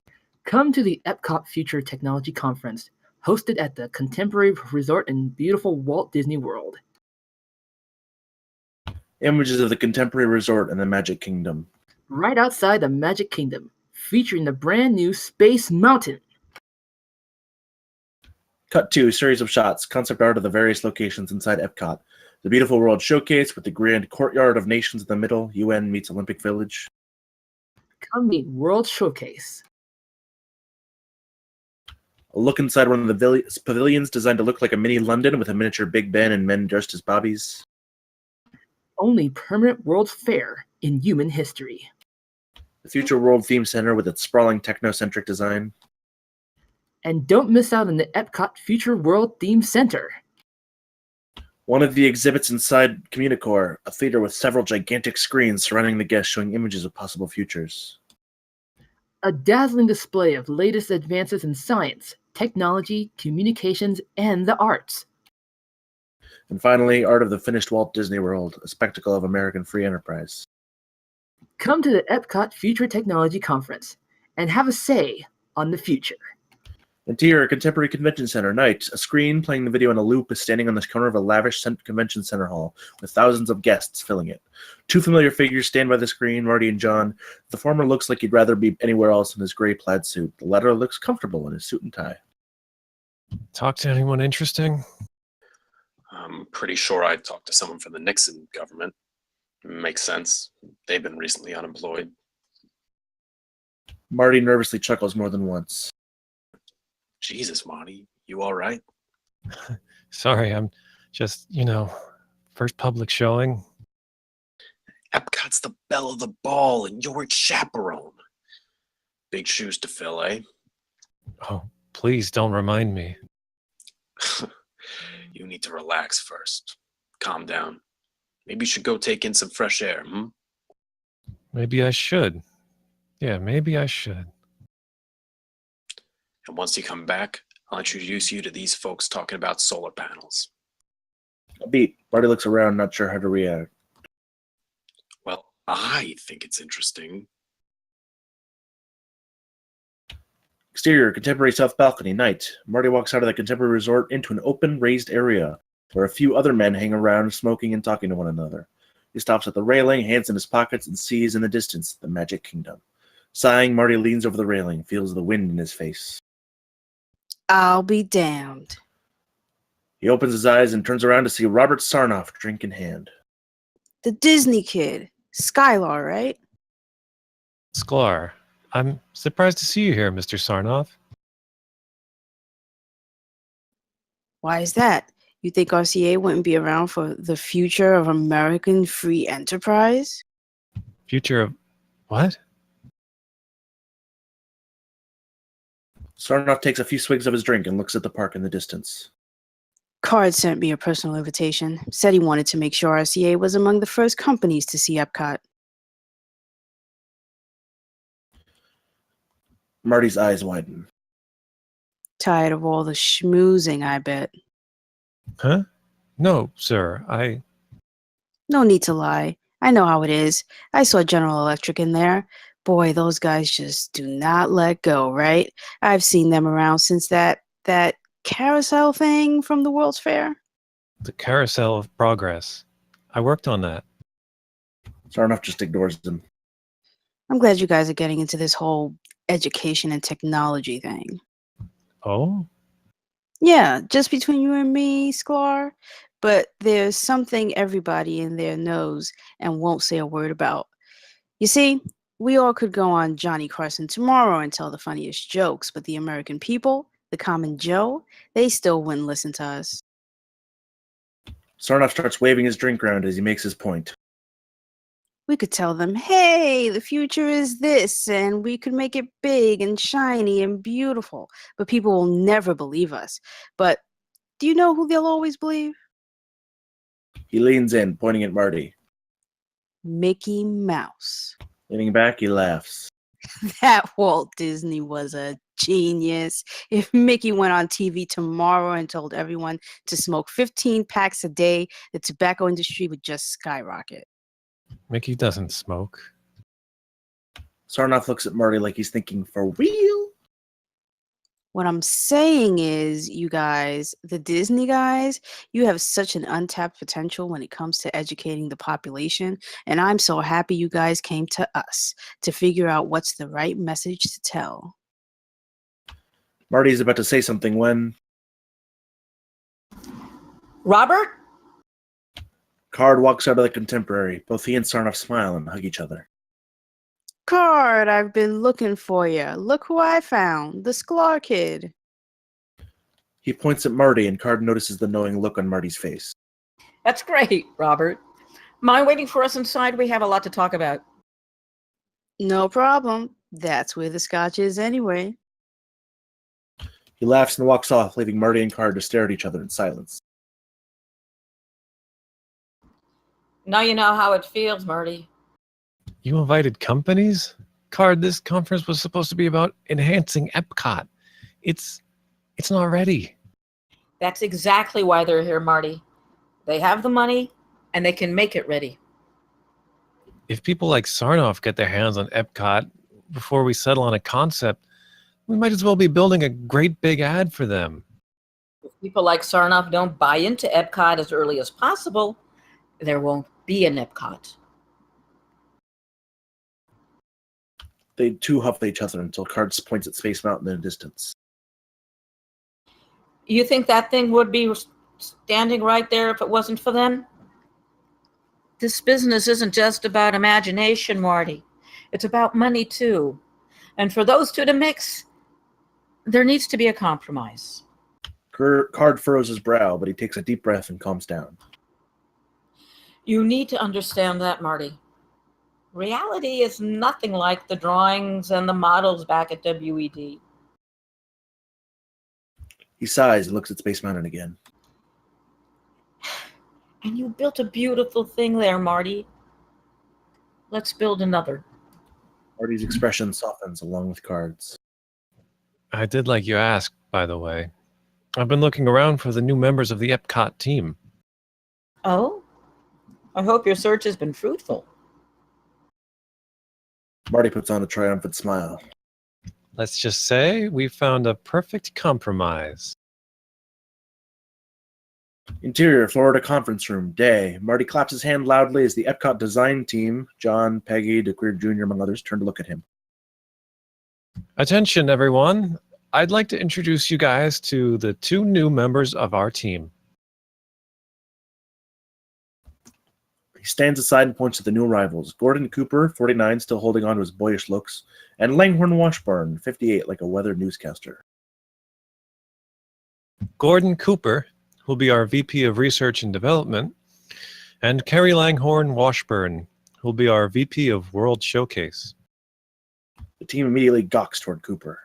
Come to the Epcot Future Technology Conference, hosted at the Contemporary Resort in beautiful Walt Disney World. Images of the Contemporary Resort and the Magic Kingdom. Right outside the Magic Kingdom, featuring the brand new Space Mountain. Cut to a series of shots, concept art of the various locations inside Epcot. The beautiful World Showcase with the grand courtyard of nations in the middle, UN meets Olympic Village. Come meet World Showcase. A look inside one of the pavilions designed to look like a mini London with a miniature Big Ben and men dressed as bobbies. Only permanent World's Fair in human history. The Future World Theme Center with its sprawling technocentric design. And don't miss out on the Epcot Future World Theme Center. One of the exhibits inside Communicore, a theater with several gigantic screens surrounding the guests showing images of possible futures. A dazzling display of latest advances in science, technology, communications, and the arts. And finally, Art of the Finished Walt Disney World, a spectacle of American free enterprise. Come to the Epcot Future Technology Conference and have a say on the future. Interior Contemporary Convention Center, night. A screen playing the video in a loop is standing on the corner of a lavish convention center hall with thousands of guests filling it. Two familiar figures stand by the screen, Marty and John. The former looks like he'd rather be anywhere else in his gray plaid suit. The latter looks comfortable in his suit and tie. Talk to anyone interesting? I'm pretty sure I talked to someone from the Nixon government. Makes sense. They've been recently unemployed. Marty nervously chuckles more than once. Jesus, Marty, you all right? Sorry, I'm just, first public showing. Epcot's the belle of the ball, and you're its chaperone. Big shoes to fill, eh? Oh, please don't remind me. You need to relax first. Calm down. Maybe you should go take in some fresh air, Maybe I should. Yeah, maybe I should. And once you come back, I'll introduce you to these folks talking about solar panels. A beat. Marty looks around, not sure how to react. Well, I think it's interesting. Exterior, Contemporary South Balcony, night. Marty walks out of the Contemporary Resort into an open, raised area where a few other men hang around, smoking and talking to one another. He stops at the railing, hands in his pockets, and sees in the distance the Magic Kingdom. Sighing, Marty leans over the railing, feels the wind in his face. I'll be damned. He opens his eyes and turns around to see Robert Sarnoff, drink in hand. The Disney kid. Skylar, right? Sklar, I'm surprised to see you here, Mr. Sarnoff. Why is that? You think RCA wouldn't be around for the future of American free enterprise? Future of what? Sarnoff takes a few swigs of his drink and looks at the park in the distance. Card sent me a personal invitation. Said he wanted to make sure RCA was among the first companies to see Epcot. Marty's eyes widen. Tired of all the schmoozing, I bet. Huh? No, sir, No need to lie. I know how it is. I saw General Electric in there. Boy, those guys just do not let go, right? I've seen them around since that carousel thing from the World's Fair. The Carousel of Progress. I worked on that. Sarnoff just ignores him. I'm glad you guys are getting into this whole education and technology thing. Oh? Yeah, just between you and me, Sklar. But there's something everybody in there knows and won't say a word about. You see, we all could go on Johnny Carson tomorrow and tell the funniest jokes, but the American people, the common Joe, they still wouldn't listen to us. Sarnoff starts waving his drink around as he makes his point. We could tell them, hey, the future is this, and we could make it big and shiny and beautiful, but people will never believe us. But do you know who they'll always believe? He leans in, pointing at Marty. Mickey Mouse. Leaning back, he laughs. That Walt Disney was a genius. If Mickey went on TV tomorrow and told everyone to smoke 15 packs a day, the tobacco industry would just skyrocket. Mickey doesn't smoke. Sarnoff looks at Marty like he's thinking, for real? What I'm saying is, you guys, the Disney guys, you have such an untapped potential when it comes to educating the population, and I'm so happy you guys came to us to figure out what's the right message to tell. Marty's about to say something when Robert? Card walks out of the Contemporary. Both he and Sarnoff smile and hug each other. Card, I've been looking for you. Look who I found, the Sklar kid. He points at Marty, and Card notices the knowing look on Marty's face. That's great, Robert. Mind waiting for us inside? We have a lot to talk about. No problem. That's where the scotch is anyway. He laughs and walks off, leaving Marty and Card to stare at each other in silence. Now you know how it feels, Marty. You invited companies? Card, this conference was supposed to be about enhancing Epcot. It's not ready. That's exactly why they're here, Marty. They have the money, and they can make it ready. If people like Sarnoff get their hands on Epcot before we settle on a concept, we might as well be building a great big ad for them. If people like Sarnoff don't buy into Epcot as early as possible, there won't be an Epcot. They two huff at each other until Card points at Space Mountain in the distance. You think that thing would be standing right there if it wasn't for them? This business isn't just about imagination, Marty. It's about money, too. And for those two to mix, there needs to be a compromise. Card furrows his brow, but he takes a deep breath and calms down. You need to understand that, Marty. Reality is nothing like the drawings and the models back at WED. He sighs and looks at Space Mountain again. And you built a beautiful thing there, Marty. Let's build another. Marty's expression softens along with Card's. I did like you asked, by the way. I've been looking around for the new members of the Epcot team. Oh? I hope your search has been fruitful. Marty puts on a triumphant smile. Let's just say we found a perfect compromise. Interior, Florida conference room, day. Marty claps his hand loudly as the Epcot design team, John, Peggy, DeQueer Jr., among others, turn to look at him. Attention, everyone. I'd like to introduce you guys to the two new members of our team. He stands aside and points to the new arrivals. Gordon Cooper, 49, still holding on to his boyish looks, and Langhorne Washburn, 58, like a weather newscaster. Gordon Cooper will be our VP of Research and Development, and Carrie Langhorne Washburn will be our VP of World Showcase. The team immediately gawks toward Cooper.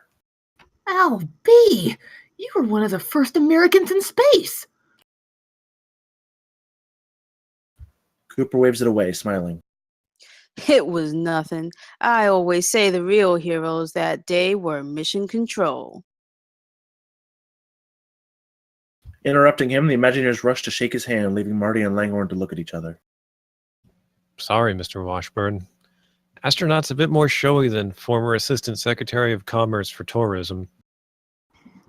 Al B! You were one of the first Americans in space! Cooper waves it away, smiling. It was nothing. I always say the real heroes that day were Mission Control. Interrupting him, the Imagineers rush to shake his hand, leaving Marty and Langhorne to look at each other. Sorry, Mr. Washburn. Astronaut's a bit more showy than former Assistant Secretary of Commerce for Tourism.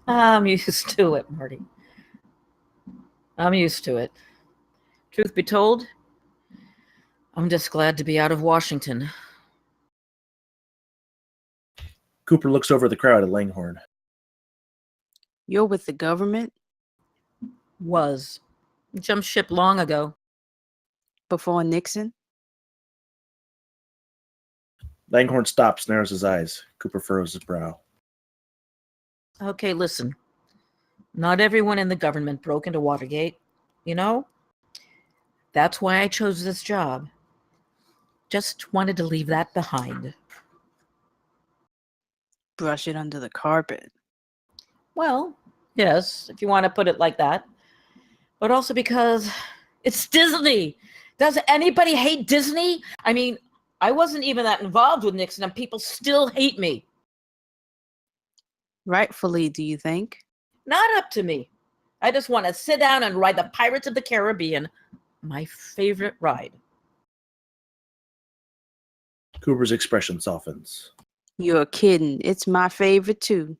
I'm used to it, Marty. I'm used to it. Truth be told, I'm just glad to be out of Washington. Cooper looks over the crowd at Langhorne. You're with the government? Was. Jumped ship long ago. Before Nixon? Langhorne stops, narrows his eyes. Cooper furrows his brow. Okay, listen. Not everyone in the government broke into Watergate, you know? That's why I chose this job. Just wanted to leave that behind. Brush it under the carpet. Well, yes, if you want to put it like that. But also because it's Disney. Does anybody hate Disney? I mean, I wasn't even that involved with Nixon, and people still hate me. Rightfully, do you think? Not up to me. I just want to sit down and ride the Pirates of the Caribbean, my favorite ride. Cooper's expression softens. You're kidding. It's my favorite too.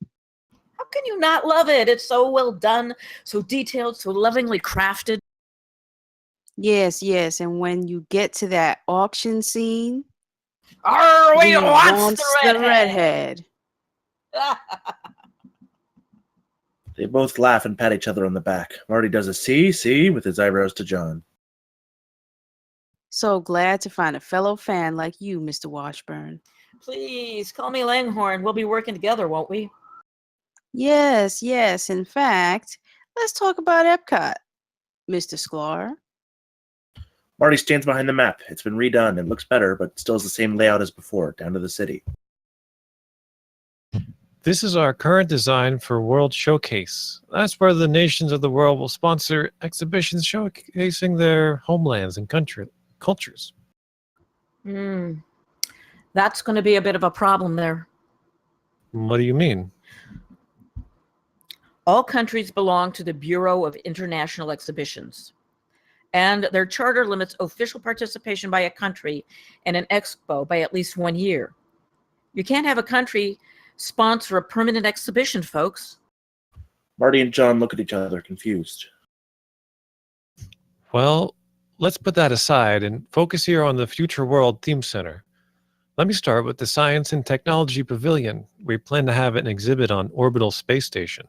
How can you not love it? It's so well done, so detailed, so lovingly crafted. Yes, yes. And when you get to that auction scene, We he wants the redhead. redhead. They both laugh and pat each other on the back. Marty does a see, with his eyebrows to John. So glad to find a fellow fan like you, Mr. Washburn. Please, call me Langhorne. We'll be working together, won't we? Yes, yes. In fact, let's talk about Epcot, Mr. Sklar. Marty stands behind the map. It's been redone and looks better, but still has the same layout as before, down to the city. This is our current design for World Showcase. That's where the nations of the world will sponsor exhibitions showcasing their homelands and cultures. That's going to be a bit of a problem there. What do you mean? All countries belong to the Bureau of International Exhibitions, and their charter limits official participation by a country in an expo by at least 1 year. You can't have a country sponsor a permanent exhibition, folks. Marty and John look at each other, confused. Well, let's put that aside and focus here on the Future World Theme Center. Let me start with the Science and Technology Pavilion. We plan to have an exhibit on orbital space station.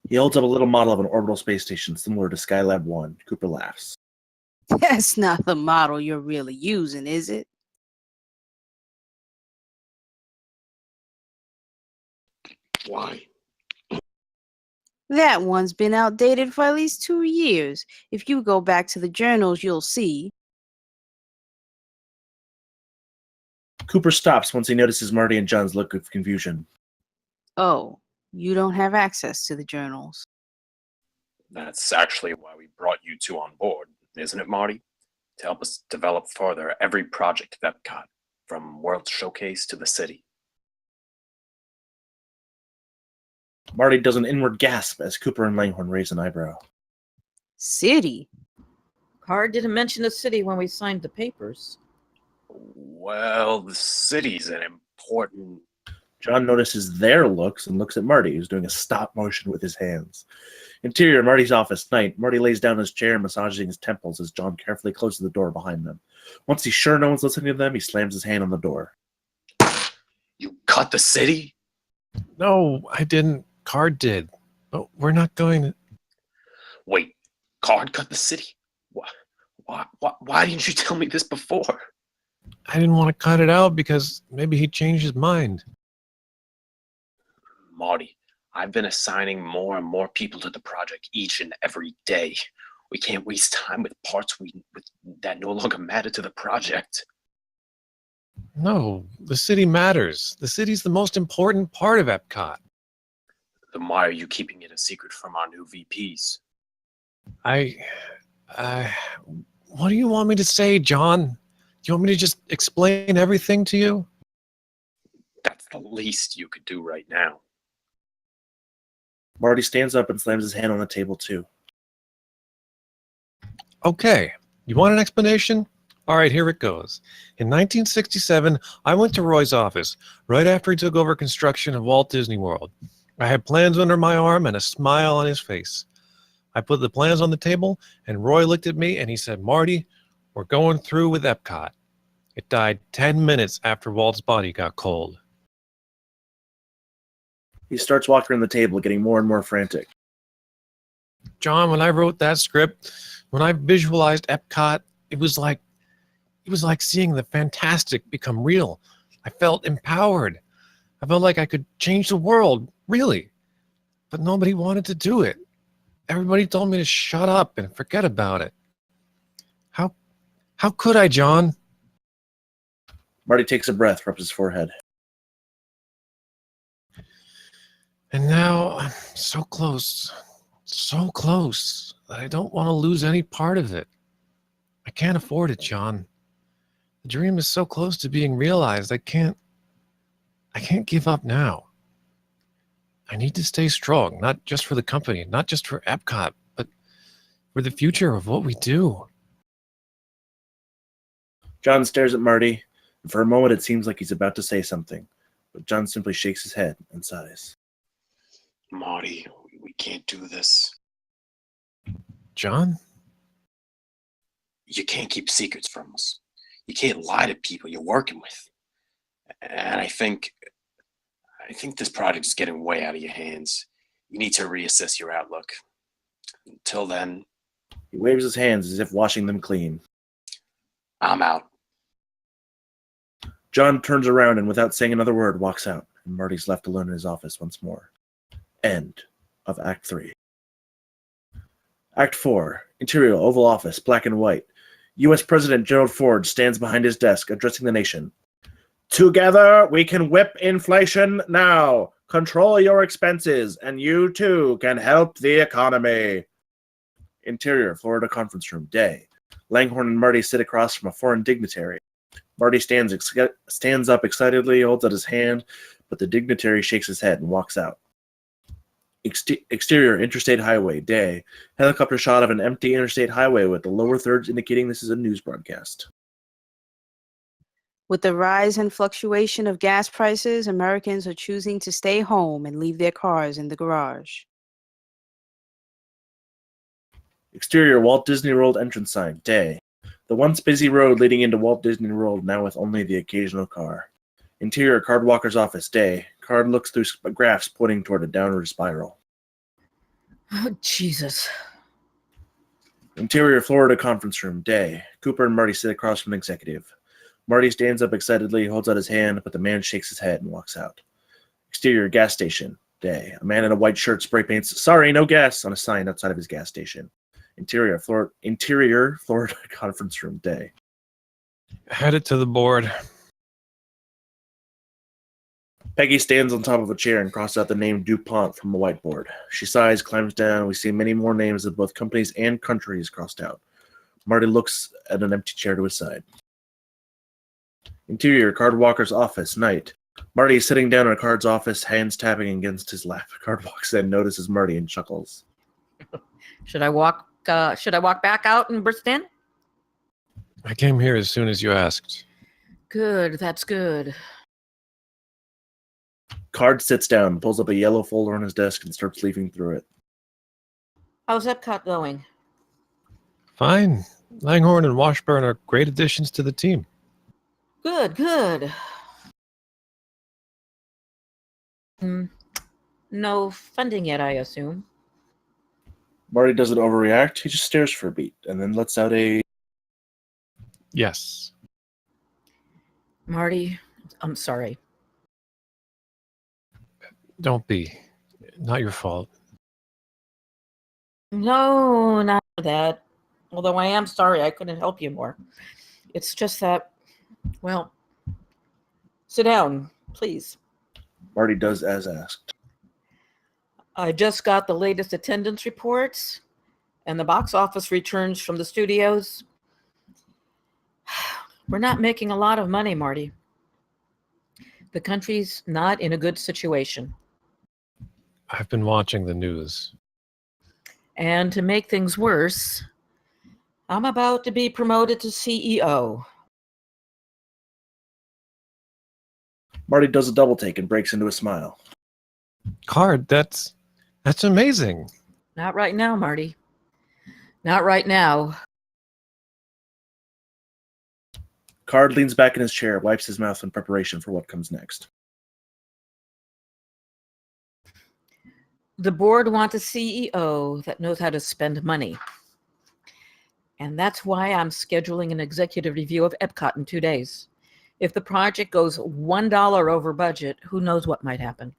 He holds up a little model of an orbital space station similar to Skylab 1. Cooper laughs. That's not the model you're really using, is it? Why? That one's been outdated for at least 2 years. If you go back to the journals, you'll see. Cooper stops once he notices Marty and John's look of confusion. Oh, you don't have access to the journals. That's actually why we brought you two on board, isn't it, Marty? To help us develop further every project of Epcot, from World Showcase to the city. Marty does an inward gasp as Cooper and Langhorne raise an eyebrow. City? Card didn't mention the city when we signed the papers. Well, the city's an important... John notices their looks and looks at Marty, who's doing a stop motion with his hands. Interior, Marty's office, night. Marty lays down in his chair, massaging his temples as John carefully closes the door behind them. Once he's sure no one's listening to them, he slams his hand on the door. You cut the city? No, I didn't. Card did. But we're not going to... Wait, Card cut the city? Why didn't you tell me this before? I didn't want to cut it out because maybe he'd change his mind. Marty, I've been assigning more and more people to the project each and every day. We can't waste time with parts that no longer matter to the project. No, the city matters. The city's the most important part of Epcot. Then why are you keeping it a secret from our new VPs? What do you want me to say, John? Do you want me to just explain everything to you? That's the least you could do right now. Marty stands up and slams his hand on the table, too. Okay, you want an explanation? All right, here it goes. In 1967, I went to Roy's office right after he took over construction of Walt Disney World. I had plans under my arm and a smile on his face. I put the plans on the table, and Roy looked at me and he said, "Marty, we're going through with Epcot." It died 10 minutes after Walt's body got cold. He starts walking around the table, getting more and more frantic. John, when I wrote that script, when I visualized Epcot, it was like seeing the fantastic become real. I felt empowered. I felt like I could change the world, really. But nobody wanted to do it. Everybody told me to shut up and forget about it. How could I, John? Marty takes a breath, rubs his forehead. And now I'm so close that I don't want to lose any part of it. I can't afford it, John. The dream is so close to being realized. I can't give up now. I need to stay strong, not just for the company, not just for Epcot, but for the future of what we do. John stares at Marty, and for a moment it seems like he's about to say something, but John simply shakes his head and sighs. Marty, we can't do this. John? You can't keep secrets from us. You can't lie to people you're working with. And I think this project is getting way out of your hands. You need to reassess your outlook. Until then, He waves his hands as if washing them clean. I'm out. John turns around and without saying another word walks out, and Marty's left alone in his office once more. End of Act 3. Act 4. Interior, Oval Office, black and white. U.S. President Gerald Ford stands behind his desk, addressing the nation. Together, we can whip inflation now. Control your expenses, and you too can help the economy. Interior, Florida conference room, day. Langhorne and Marty sit across from a foreign dignitary. Marty stands up excitedly, holds out his hand, but the dignitary shakes his head and walks out. Exterior, interstate highway, day. Helicopter shot of an empty interstate highway with the lower thirds indicating this is a news broadcast. With the rise and fluctuation of gas prices, Americans are choosing to stay home and leave their cars in the garage. Exterior, Walt Disney World entrance sign, day. The once busy road leading into Walt Disney World now with only the occasional car. Interior, Card Walker's office, day. Card looks through graphs pointing toward a downward spiral. Oh, Jesus. Interior, Florida conference room, day. Cooper and Marty sit across from an executive. Marty stands up excitedly, holds out his hand, but the man shakes his head and walks out. Exterior, gas station, day. A man in a white shirt spray paints, "Sorry, no gas," on a sign outside of his gas station. Interior, Florida conference room, day. Headed to the board. Peggy stands on top of a chair and crosses out the name DuPont from the whiteboard. She sighs, climbs down. We see many more names of both companies and countries crossed out. Marty looks at an empty chair to his side. Interior, Card Walker's office, night. Marty is sitting down in a Card's office, hands tapping against his lap. Card walks in, notices Marty, and chuckles. Should I walk back out and burst in? I came here as soon as you asked. Good, that's good. Card sits down, pulls up a yellow folder on his desk, and starts leafing through it. How's Epcot going? Fine. Langhorne and Washburn are great additions to the team. Good, good. No funding yet, I assume. Marty doesn't overreact. He just stares for a beat, and then lets out a... Yes. Marty, I'm sorry. Don't be. Not your fault. No, not that. Although I am sorry I couldn't help you more. It's just that, well, sit down, please. Marty does as asked. I just got the latest attendance reports and the box office returns from the studios. We're not making a lot of money, Marty. The country's not in a good situation. I've been watching the news. And to make things worse, I'm about to be promoted to CEO. Marty does a double take and breaks into a smile. Card, that's amazing. Not right now, Marty. Not right now. Card leans back in his chair, wipes his mouth in preparation for what comes next. The board wants a CEO that knows how to spend money. And that's why I'm scheduling an executive review of Epcot in 2 days. If the project goes $1 over budget, who knows what might happen?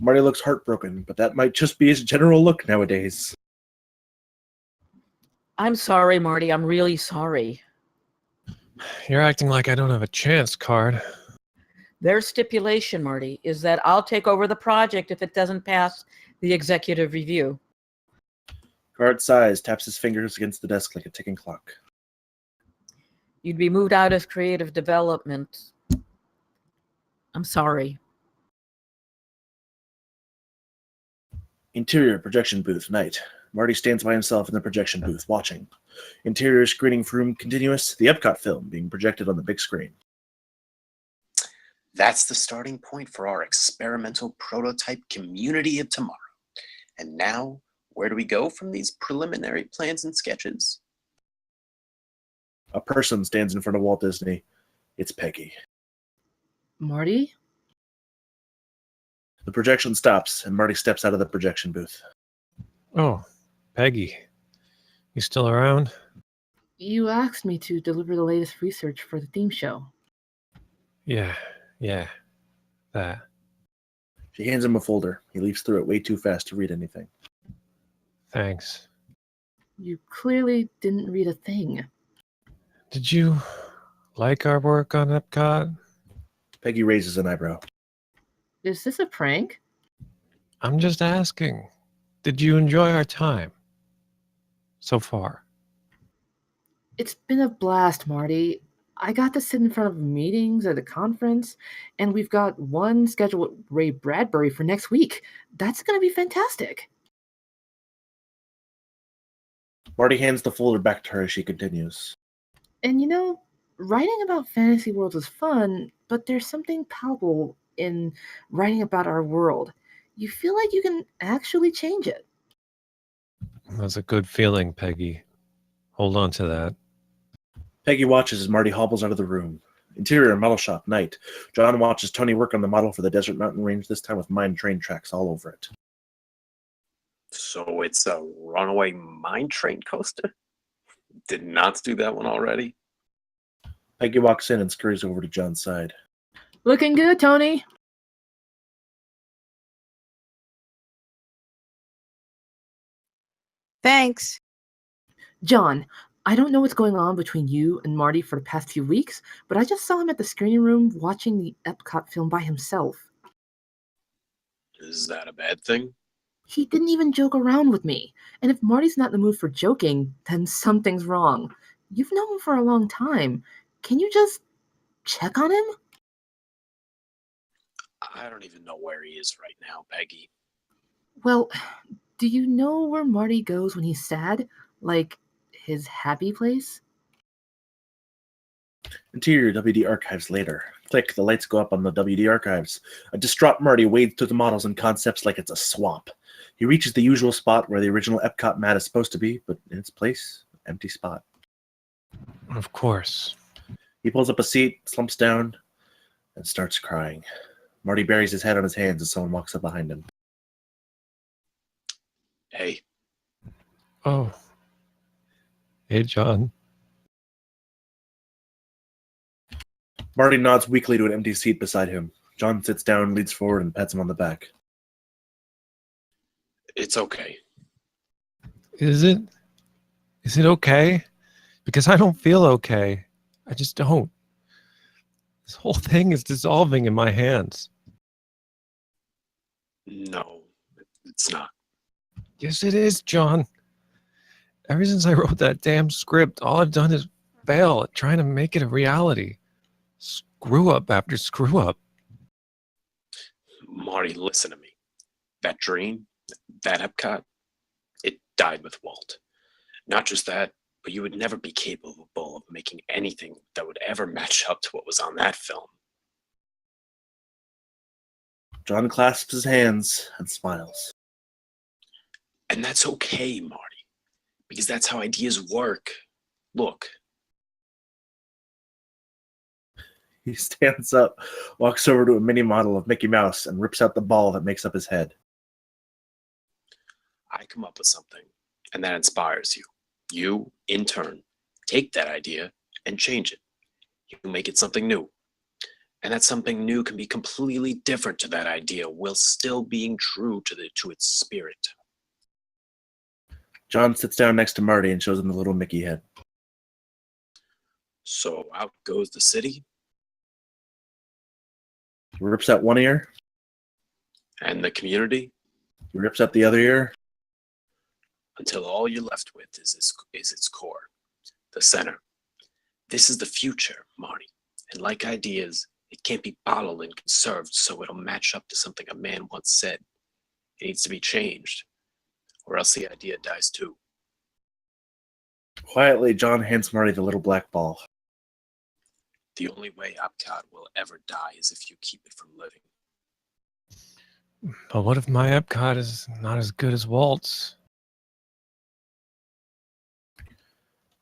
Marty looks heartbroken, but that might just be his general look nowadays. I'm sorry, Marty. I'm really sorry. You're acting like I don't have a chance, Card. Their stipulation, Marty, is that I'll take over the project if it doesn't pass the executive review. Card sighs, taps his fingers against the desk like a ticking clock. You'd be moved out of creative development. I'm sorry. Interior, projection booth, night. Marty stands by himself in the projection booth, watching. Interior screening room continuous, the Epcot film being projected on the big screen. That's the starting point for our experimental prototype community of tomorrow. And now, where do we go from these preliminary plans and sketches? A person stands in front of Walt Disney. It's Peggy. Marty? The projection stops, and Marty steps out of the projection booth. Oh, Peggy. You still around? You asked me to deliver the latest research for the theme show. Yeah, that. She hands him a folder. He leafs through it way too fast to read anything. Thanks. You clearly didn't read a thing. Did you like our work on Epcot? Peggy raises an eyebrow. Is this a prank? I'm just asking. Did you enjoy our time so far? It's been a blast, Marty. I got to sit in front of meetings at a conference, and we've got one scheduled with Ray Bradbury for next week. That's going to be fantastic. Marty hands the folder back to her as she continues. And you know, writing about fantasy worlds is fun, but there's something palpable in writing about our world. You feel like you can actually change it. That's a good feeling, Peggy. Hold on to that. Peggy watches as Marty hobbles out of the room. Interior model shop, night. John watches Tony work on the model for the Desert Mountain Range, this time with mine train tracks all over it. So it's a runaway mine train coaster? Did not do that one already? Peggy walks in and scurries over to John's side. Looking good, Tony. Thanks. John, I don't know what's going on between you and Marty for the past few weeks, but I just saw him at the screening room watching the Epcot film by himself. Is that a bad thing? He didn't even joke around with me. And if Marty's not in the mood for joking, then something's wrong. You've known him for a long time. Can you just check on him? I don't even know where he is right now, Peggy. Well, do you know where Marty goes when he's sad? Like his happy place? Interior WD archives later. Click, the lights go up on the WD archives. A distraught Marty wades through the models and concepts like it's a swamp. He reaches the usual spot where the original Epcot mat is supposed to be, but in its place, empty spot. Of course. He pulls up a seat, slumps down, and starts crying. Marty buries his head on his hands as someone walks up behind him. Hey, Oh. Hey, John. Marty nods weakly to an empty seat beside him. John sits down, leans forward, and pats him on the back. it's okay. Is it? Is it okay? Because I don't feel okay. I just don't. This whole thing is dissolving in my hands. No, it's not. Yes, it is, John. Ever since I wrote that damn script, all I've done is fail at trying to make it a reality. Screw up after screw up. Marty, listen to me. That dream, that Epcot, it died with Walt. Not just that, but you would never be capable of making anything that would ever match up to what was on that film. John clasps his hands and smiles. And that's okay, Marty, because that's how ideas work. Look, He stands up, walks over to a mini model of Mickey Mouse, and rips out the ball that makes up his head. I come up with something, and that inspires you. You, in turn, take that idea and change it. You make it something new. And that something new can be completely different to that idea while still being true to its spirit. John sits down next to Marty and shows him the little Mickey head. So out goes the city He rips out one ear, and the community he rips out the other ear, until all you're left with is its core, the center. This is the future, Marty. And like ideas, it can't be bottled and conserved so it'll match up to something a man once said. It needs to be changed, or else the idea dies too. Quietly, John hands Marty the little black ball. The only way Epcot will ever die is if you keep it from living. But what if my Epcot is not as good as Walt's?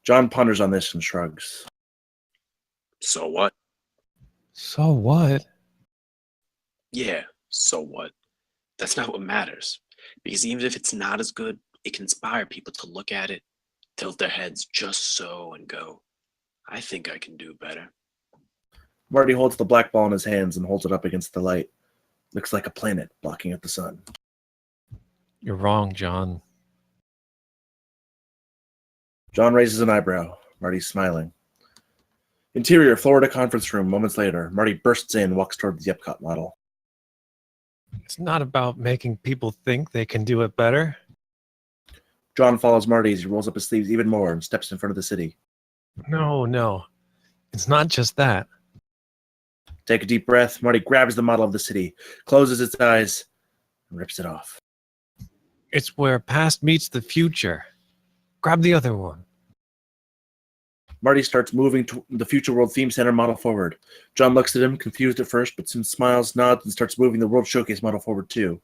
John ponders on this and shrugs. So what? So what? Yeah, so what? That's not what matters. Because even if it's not as good, it can inspire people to look at it, tilt their heads just so, and go, I think I can do better. Marty holds the black ball in his hands and holds it up against the light. Looks like a planet blocking out the sun. You're wrong, John. John raises an eyebrow. Marty's smiling. Interior, Florida conference room. Moments later, Marty bursts in, walks toward the Epcot model. It's not about making people think they can do it better. John follows Marty as he rolls up his sleeves even more and steps in front of the city. No. It's not just that. Take a deep breath. Marty grabs the model of the city, closes its eyes, and rips it off. It's where past meets the future. Grab the other one. Marty starts moving the Future World Theme Center model forward. John looks at him, confused at first, but soon smiles, nods, and starts moving the World Showcase model forward too.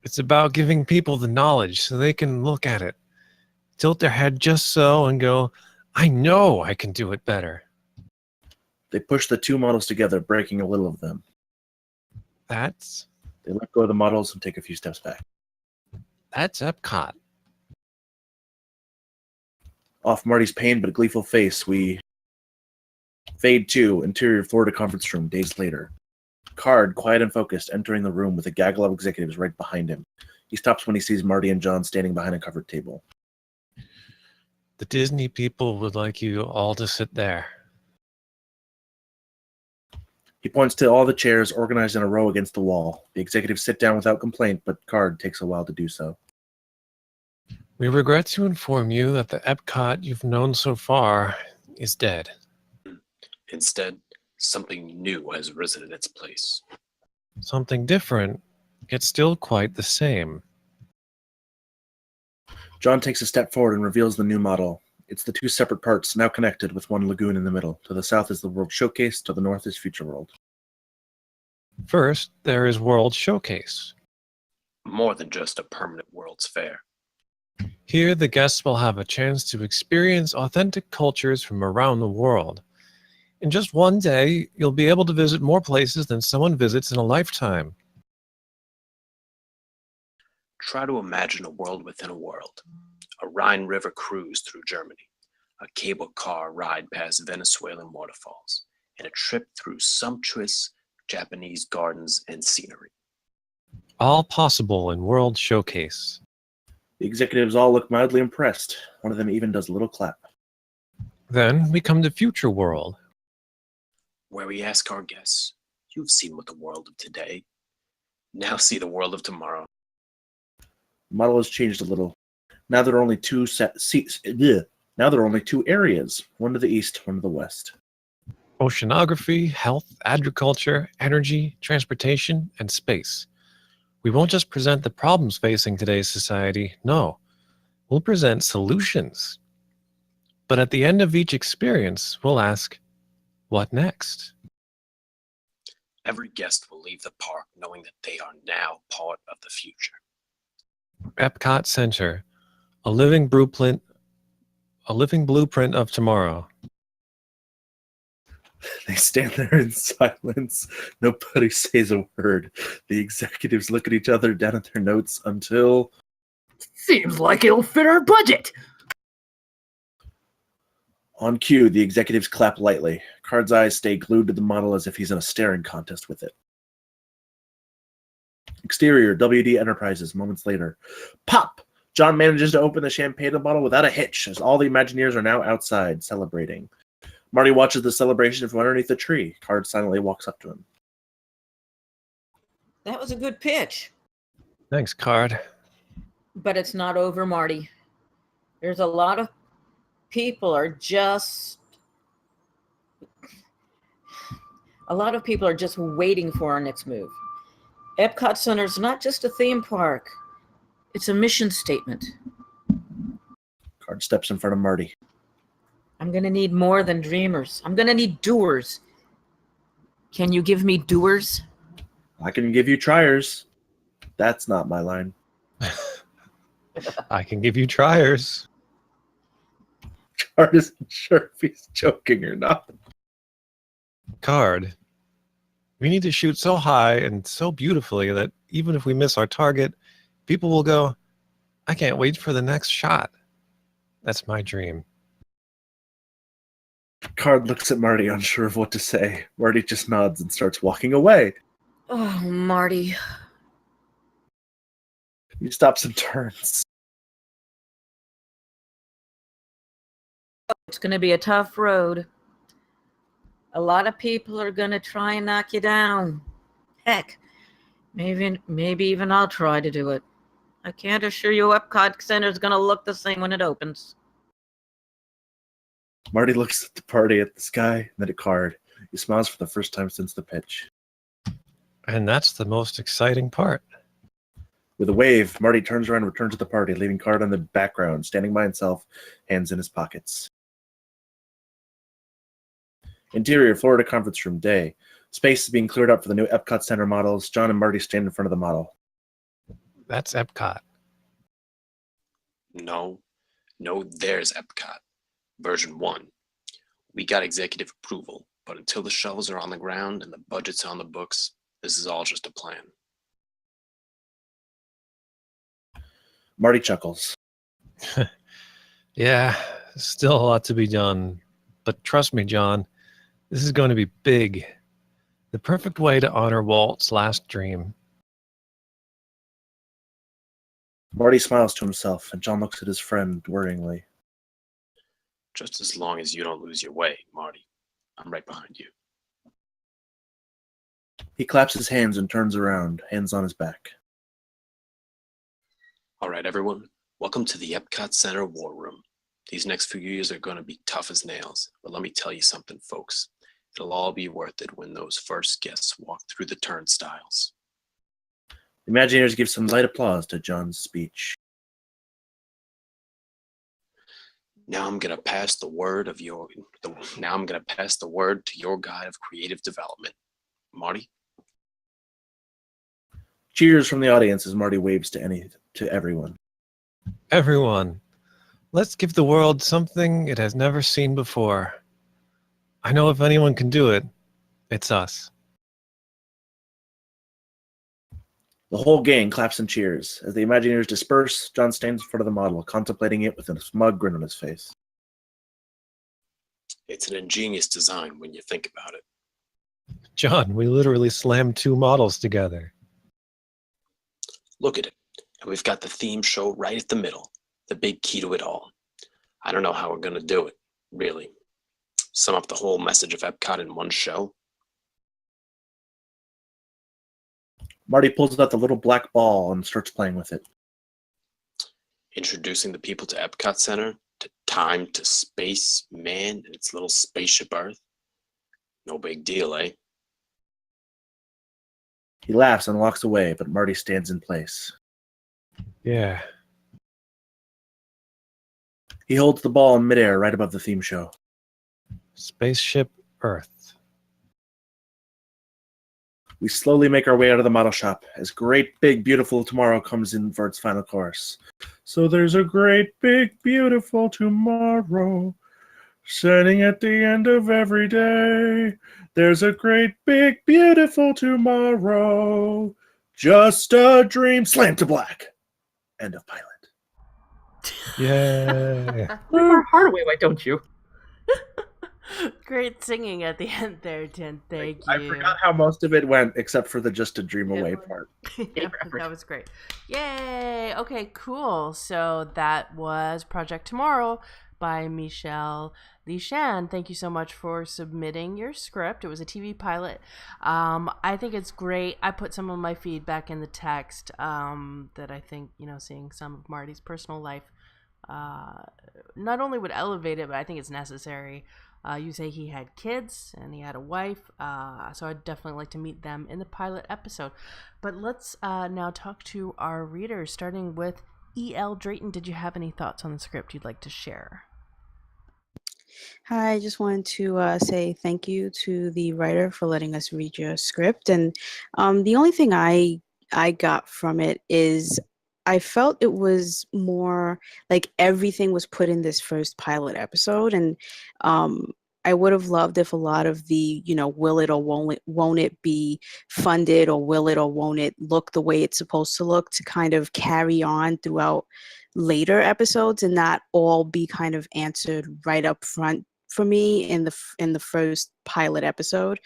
It's about giving people the knowledge so they can look at it, tilt their head just so, and go, I know I can do it better. They push the two models together, breaking a little of them. That's They let go of the models and take a few steps back. Epcot. Off Marty's pained but gleeful face, we fade to interior Florida conference room days later. Card, quiet and focused, entering the room with a gaggle of executives right behind him. He stops when he sees Marty and John standing behind a covered table. The Disney people would like you all to sit there. He points to all the chairs organized in a row against the wall. The executives sit down without complaint, but Card takes a while to do so. We regret to inform you that the Epcot you've known so far is dead. Instead, something new has risen in its place. Something different, yet still quite the same. John takes a step forward and reveals the new model. It's the two separate parts, now connected with one lagoon in the middle. To the south is the World Showcase, to the north is Future World. First, there is World Showcase. More than just a permanent World's Fair. Here, the guests will have a chance to experience authentic cultures from around the world. In just one day, you'll be able to visit more places than someone visits in a lifetime. Try to imagine a world within a world. A Rhine River cruise through Germany, a cable car ride past Venezuelan waterfalls, and a trip through sumptuous Japanese gardens and scenery. All possible in World Showcase. The executives all look mildly impressed. One of them even does a little clap. Then we come to Future World. Where we ask our guests, you've seen what the world of today. Now see the world of tomorrow. The model has changed a little. Now there are only two Now there are only two areas, one to the east, one to the west. Oceanography, health, agriculture, energy, transportation, and space. We won't just present the problems facing today's society, no. We'll present solutions. But at the end of each experience, we'll ask, what next? Every guest will leave the park knowing that they are now part of the future. Epcot Center, a living blueprint of tomorrow. They stand there in silence. Nobody says a word. The executives look at each other down at their notes until... Seems like it'll fit our budget. On cue, the executives clap lightly. Card's eyes stay glued to the model as if he's in a staring contest with it. Exterior, WD Enterprises, moments later. Pop! John manages to open the champagne bottle without a hitch, as all the Imagineers are now outside, celebrating. Marty watches the celebration from underneath the tree. Card silently walks up to him. That was a good pitch. Thanks, Card. But it's not over, Marty. There's a lot of people are just waiting for our next move. Epcot Center is not just a theme park. It's a mission statement. Card steps in front of Marty. I'm going to need more than dreamers. I'm going to need doers. Can you give me doers? I can give you triers. That's not my line. I can give you triers. Card isn't sure if he's joking or not. Card. We need to shoot so high and so beautifully that even if we miss our target, people will go, I can't wait for the next shot. That's my dream. Card looks at Marty, unsure of what to say. Marty just nods and starts walking away. Oh, Marty. He stops and turns. It's going to be a tough road. A lot of people are going to try and knock you down. Heck, maybe even I'll try to do it. I can't assure you Epcot Center is going to look the same when it opens. Marty looks at the party, at the sky, and then at Card. He smiles for the first time since the pitch. And that's the most exciting part. With a wave, Marty turns around and returns to the party, leaving Card in the background, standing by himself, hands in his pockets. Interior, Florida Conference Room, day. Space is being cleared up for the new Epcot Center models. John and Marty stand in front of the model. That's Epcot. No, there's Epcot. Version 1. We got executive approval, but until the shovels are on the ground and the budget's on the books, this is all just a plan. Marty chuckles. Yeah, still a lot to be done. But trust me, John, this is going to be big. The perfect way to honor Walt's last dream. Marty smiles to himself, and John looks at his friend worryingly. Just as long as you don't lose your way, Marty. I'm right behind you. He claps his hands and turns around, hands on his back. All right, everyone. Welcome to the Epcot Center War Room. These next few years are going to be tough as nails, but let me tell you something, folks. It'll all be worth it when those first guests walk through the turnstiles. The Imagineers give some light applause to John's speech. Now I'm gonna pass the word to your guide of creative development, Marty. Cheers from the audience as Marty waves to everyone. Everyone, let's give the world something it has never seen before. I know if anyone can do it, it's us. The whole gang claps and cheers. As the Imagineers disperse, John stands in front of the model, contemplating it with a smug grin on his face. It's an ingenious design when you think about it. John, we literally slammed 2 models together. Look at it. And we've got the theme show right at the middle, the big key to it all. I don't know how we're going to do it, really. Sum up the whole message of Epcot in one show. Marty pulls out the little black ball and starts playing with it. Introducing the people to Epcot Center, to time, to space, man, and its little spaceship Earth. No big deal, eh? He laughs and walks away, but Marty stands in place. Yeah. He holds the ball in midair right above the theme show. Spaceship Earth. We slowly make our way out of the model shop as Great Big Beautiful Tomorrow comes in for its final chorus. So there's a great big beautiful tomorrow setting at the end of every day. There's a great big beautiful tomorrow. Just a dream. Slam to black. End of pilot. Yeah. Hardaway, why don't you? Great singing at the end there, Tin. Thank you. I forgot how most of it went, except for the Just a Dream Away part. Yeah, that was great. Yay! Okay, cool. So that was Project Tomorrow by Michelle Lishan. Thank you so much for submitting your script. It was a TV pilot. I think it's great. I put some of my feedback in the text that I think, seeing some of Marty's personal life not only would elevate it, but I think it's necessary. You say he had kids and he had a wife, so I'd definitely like to meet them in the pilot episode. But let's now talk to our readers, starting with E.L. Drayton. Did you have any thoughts on the script you'd like to share? Hi, I just wanted to say thank you to the writer for letting us read your script. And the only thing I got from it is I felt it was more like everything was put in this first pilot episode. And I would have loved if a lot of the, will it or won't it be funded, or will it or won't it look the way it's supposed to look, to kind of carry on throughout later episodes and not all be kind of answered right up front for me in the first pilot episode.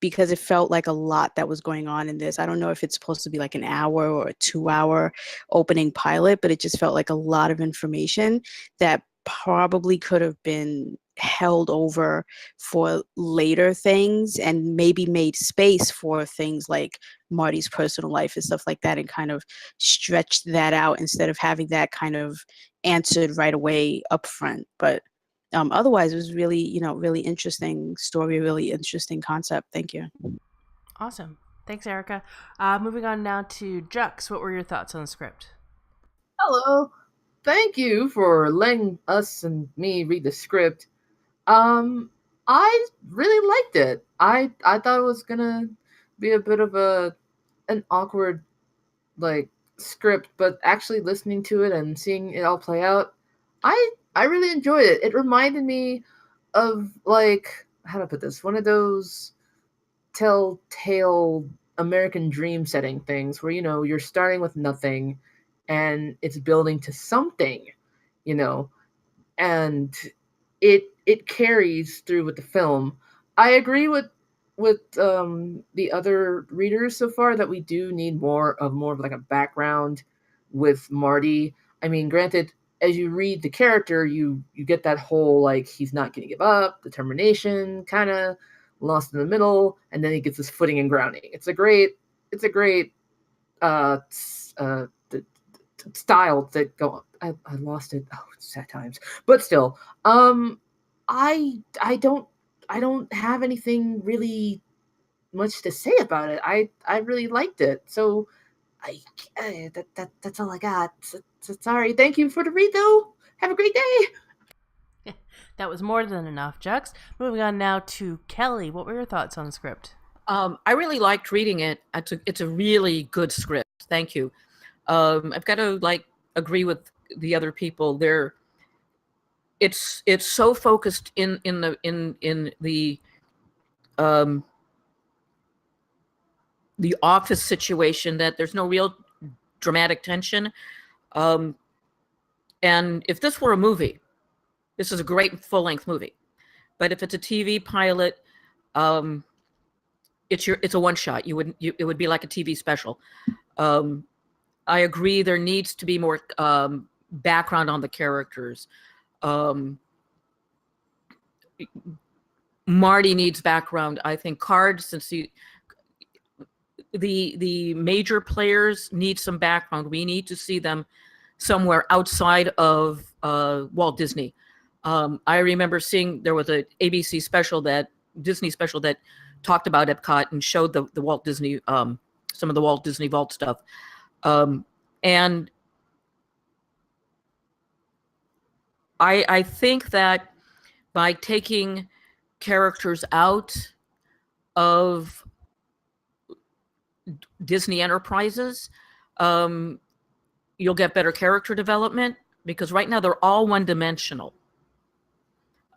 Because it felt like a lot that was going on in this. I don't know if it's supposed to be like an hour or a 2-hour opening pilot, but it just felt like a lot of information that probably could have been held over for later things and maybe made space for things like Marty's personal life and stuff like that, and kind of stretched that out instead of having that kind of answered right away up front. But otherwise, it was really, really interesting story, really interesting concept. Thank you. Awesome. Thanks, Erica. Moving on now to Jux. What were your thoughts on the script? Hello. Thank you for letting us and me read the script. I really liked it. I thought it was gonna be a bit of an awkward script, but actually listening to it and seeing it all play out, I really enjoyed it. It reminded me of how to put this, one of those telltale American dream setting things where you're starting with nothing and it's building to something, and it carries through with the film. I agree with the other readers so far that we do need more of a background with Marty. I mean, granted, as you read the character, you get that whole he's not going to give up, determination, kind of lost in the middle, and then he gets his footing and grounding. It's a great style that go. I lost it. Oh, it's sad times, but still, I don't have anything really much to say about it. I really liked it. So that's all I got. So sorry. Thank you for the read though. Have a great day. That was more than enough, Jux. Moving on now to Kelly. What were your thoughts on the script? I really liked reading it. It's a really good script. Thank you. I've got to agree with the other people. It's so focused in the office situation that there's no real dramatic tension. And if this were a movie, this is a great full-length movie. But if it's a TV pilot, it's a one-shot. It would be like a TV special. I agree. There needs to be more background on the characters. Marty needs background. I think Card, since the major players need some background. We need to see them somewhere outside of Walt Disney. I remember seeing there was a ABC special, Disney special, that talked about Epcot and showed the Walt Disney, some of the Walt Disney Vault stuff. And I think that by taking characters out of Disney Enterprises, you'll get better character development, because right now they're all one-dimensional.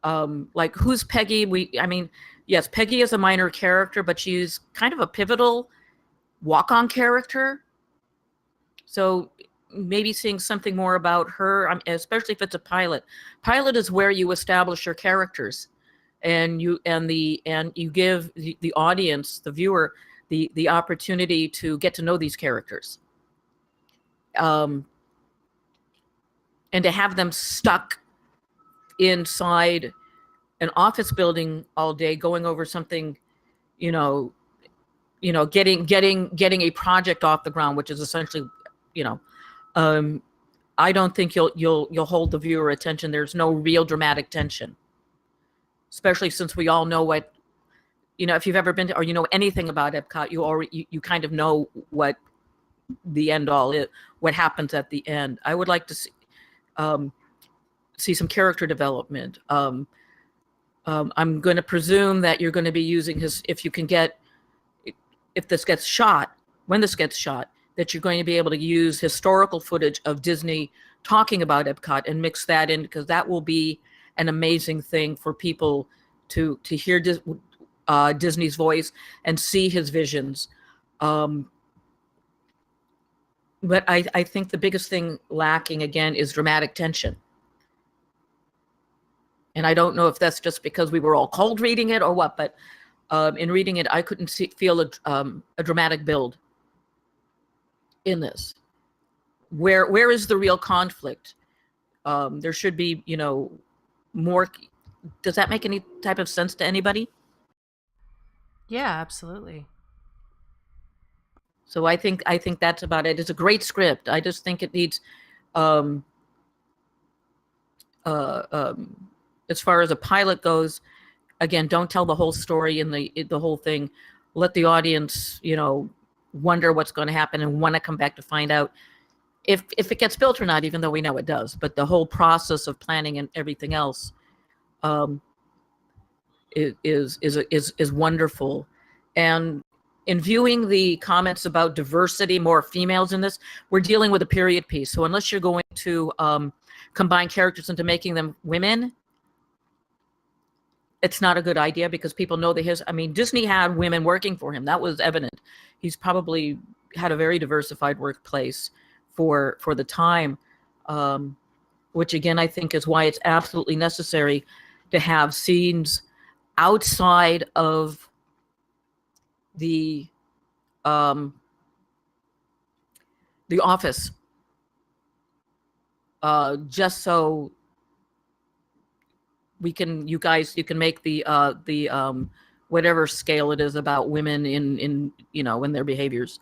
Who's Peggy? Yes, Peggy is a minor character, but she's kind of a pivotal walk-on character. So maybe seeing something more about her, especially if it's a pilot. Pilot is where you establish your characters, and you give the audience, the viewer, the opportunity to get to know these characters, and to have them stuck inside an office building all day going over something, getting a project off the ground, which is essentially, I don't think you'll hold the viewer attention. There's no real dramatic tension, especially since we all know what, if you've ever been to, or anything about Epcot, you kind of know what the end all is, what happens at the end. I would like to see some character development. I'm going to presume that you're going to be using when this gets shot, that you're going to be able to use historical footage of Disney talking about Epcot and mix that in, because that will be an amazing thing for people to hear Disney's voice and see his visions. But I think the biggest thing lacking, again, is dramatic tension. And I don't know if that's just because we were all cold reading it or what, but in reading it, I couldn't feel a dramatic build in this. Where is the real conflict? There should be, more. Does that make any type of sense to anybody? Yeah, absolutely. So I think that's about it. It's a great script. I just think it needs, um, as far as a pilot goes, again, don't tell the whole story and the whole thing. Let the audience, wonder what's going to happen and want to come back to find out if it gets built or not, even though we know it does. But the whole process of planning and everything else is wonderful. And in viewing the comments about diversity, more females in this, we're dealing with a period piece. So unless you're going to combine characters into making them women, it's not a good idea, because people know Disney had women working for him. That was evident. He's probably had a very diversified workplace for the time, which again, I think is why it's absolutely necessary to have scenes outside of the office, just so you can make the whatever scale it is about women in their behaviors.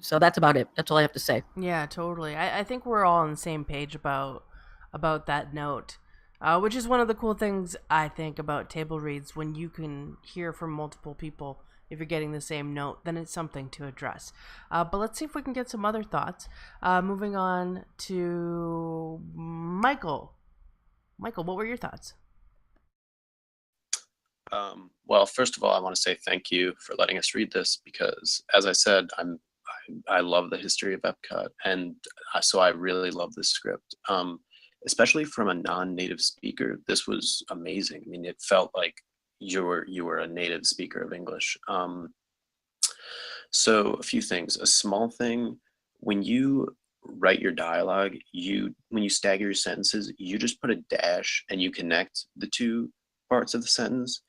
So that's about it. That's all I have to say. Yeah, totally. I think we're all on the same page about that note, which is one of the cool things I think about table reads. When you can hear from multiple people, if you're getting the same note, then it's something to address. But let's see if we can get some other thoughts. Moving on to Michael. Michael, what were your thoughts? Well, first of all, I want to say thank you for letting us read this, because, as I said, I love the history of Epcot, and so I really love this script. Especially from a non-native speaker, this was amazing. I mean, it felt like you were a native speaker of English. So a few things. A small thing: when you write your dialogue, when you stagger your sentences, you just put a dash and you connect the two parts of the sentence,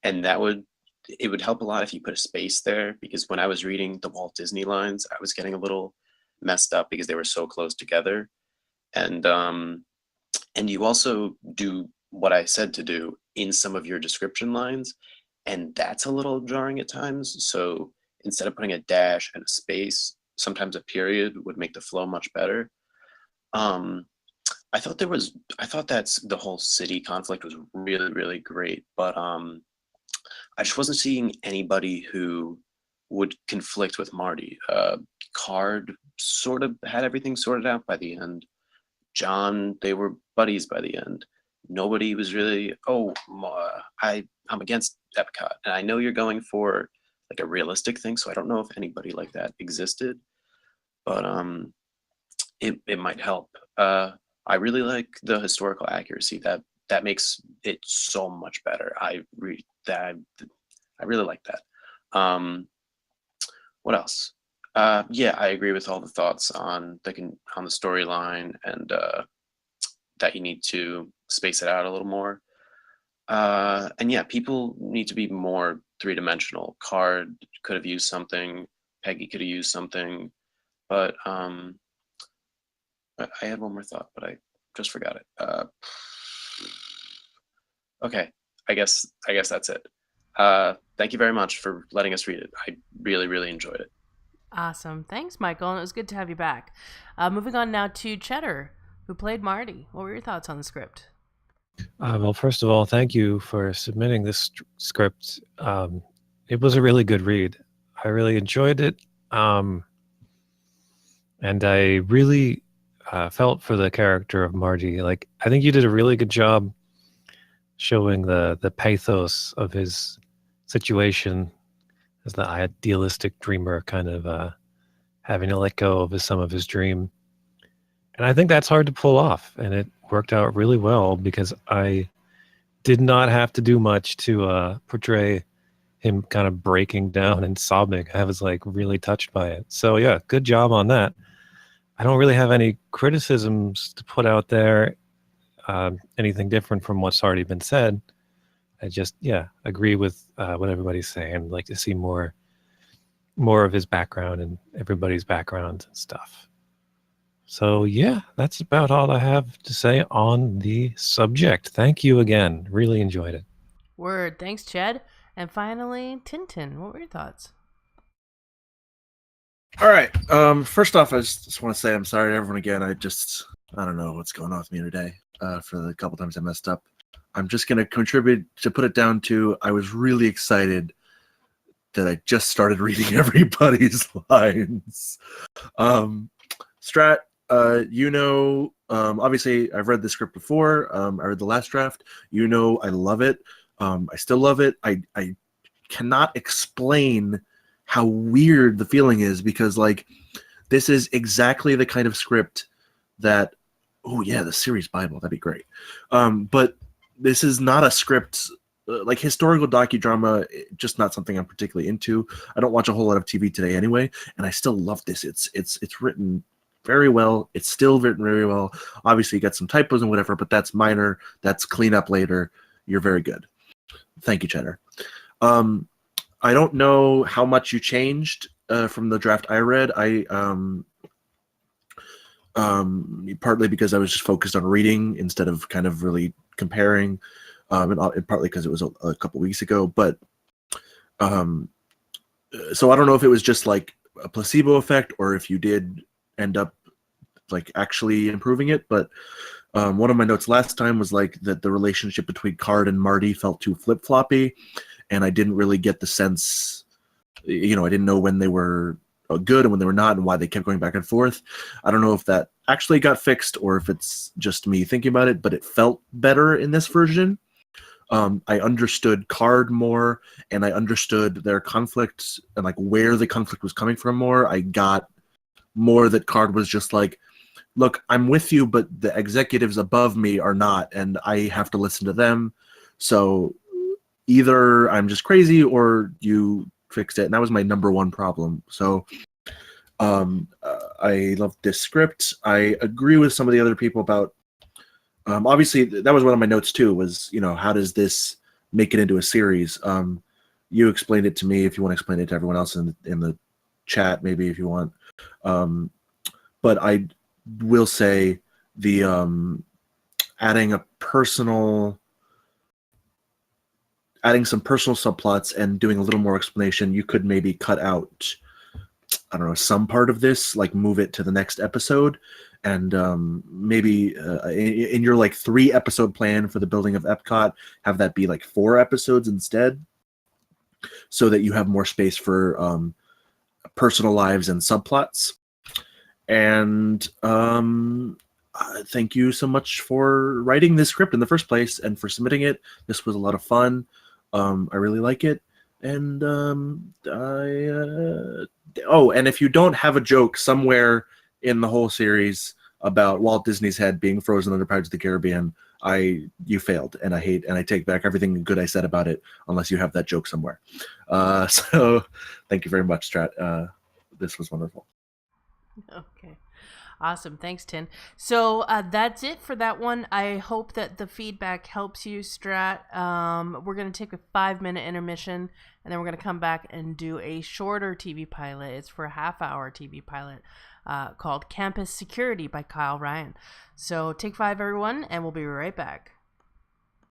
and it would help a lot if you put a space there, because when I was reading the Walt Disney lines, I was getting a little messed up because they were so close together. And you also do what I said to do in some of your description lines, and that's a little jarring at times. So instead of putting a dash and a space, sometimes a period would make the flow much better. I thought that's the whole city conflict was really, really great, but I just wasn't seeing anybody who would conflict with Marty. Card sort of had everything sorted out by the end. John, they were buddies by the end. Nobody was really, I'm against Epcot. And I know you're going for like a realistic thing, so I don't know if anybody like that existed, but it might help. I really like the historical accuracy. That makes it so much better. I really like that. What else? Yeah, I agree with all the thoughts on the storyline, and that you need to space it out a little more. And yeah, people need to be more three-dimensional. Card could have used something. Peggy could have used something, but I had one more thought, but I just forgot it. Okay, I guess that's it. Thank you very much for letting us read it. I really, really enjoyed it. Awesome. Thanks, Michael. And it was good to have you back. Moving on now to Cheddar, who played Marty. What were your thoughts on the script? Well, first of all, thank you for submitting this script. It was a really good read. I really enjoyed it. And I really felt for the character of Marty. Like, I think you did a really good job showing the pathos of his situation as the idealistic dreamer, kind of having to let go of some of his dream. And I think that's hard to pull off, and it worked out really well, because I did not have to do much to portray him kind of breaking down and sobbing. I was like really touched by it. So yeah, good job on that. I don't really have any criticisms to put out there, anything different from what's already been said. I just, agree with what everybody's saying. I'd like to see more of his background and everybody's backgrounds and stuff. So, yeah, that's about all I have to say on the subject. Thank you again. Really enjoyed it. Word. Thanks, Chad. And finally, Tintin. What were your thoughts? All right. First off, I just want to say I'm sorry to everyone again. I don't know what's going on with me today. For the couple times I messed up, I'm just gonna contribute to put it down to I was really excited that I just started reading everybody's lines. Strat, obviously I've read the script before. I read the last draft. I love it. I still love it. I cannot explain how weird the feeling is because like this is exactly the kind of script that the series Bible, that'd be great. But this is not a script like historical docudrama, just not something I'm particularly into. I don't watch a whole lot of TV today anyway, and I still love this. It's written very well. It's still written very well. Obviously, you got some typos and whatever, but that's minor. That's clean up later. You're very good. Thank you, Cheddar. I don't know how much you changed from the draft I read. Partly because I was just focused on reading instead of kind of really comparing, and partly because it was a couple weeks ago. But so I don't know if it was just like a placebo effect or if you did end up like actually improving it. But one of my notes last time was like that the relationship between Card and Marty felt too flip-floppy, and I didn't really get the sense, I didn't know when they were good and when they were not and why they kept going back and forth. I don't know if that actually got fixed or if it's just me thinking about it, but it felt better in this version. I understood Card more, and I understood their conflict and like where the conflict was coming from more. I got more that Card was just like, look, I'm with you, but the executives above me are not, and I have to listen to them. So either I'm just crazy or you fixed it. And that was my number one problem. So I love this script. I agree with some of the other people about, obviously that was one of my notes too, was, how does this make it into a series? You explained it to me. If you want to explain it to everyone else in the chat, maybe if you want. But I will say the adding some personal subplots and doing a little more explanation, you could maybe cut out, I don't know, some part of this, like move it to the next episode, and maybe in your like 3-episode plan for the building of Epcot, have that be like 4 episodes instead, so that you have more space for personal lives and subplots. And thank you so much for writing this script in the first place and for submitting it. This was a lot of fun. I really like it. And and if you don't have a joke somewhere in the whole series about Walt Disney's head being frozen under Pirates of the Caribbean, you failed, and I take back everything good I said about it, unless you have that joke somewhere. So thank you very much, Strat. This was wonderful. Okay. Awesome. Thanks, Tin. So that's it for that one. I hope that the feedback helps you, Strat. We're going to take a 5-minute intermission, and then we're going to come back and do a shorter TV pilot. It's for a half-hour TV pilot called Campus Security by Kyle Ryan. So take 5, everyone, and we'll be right back.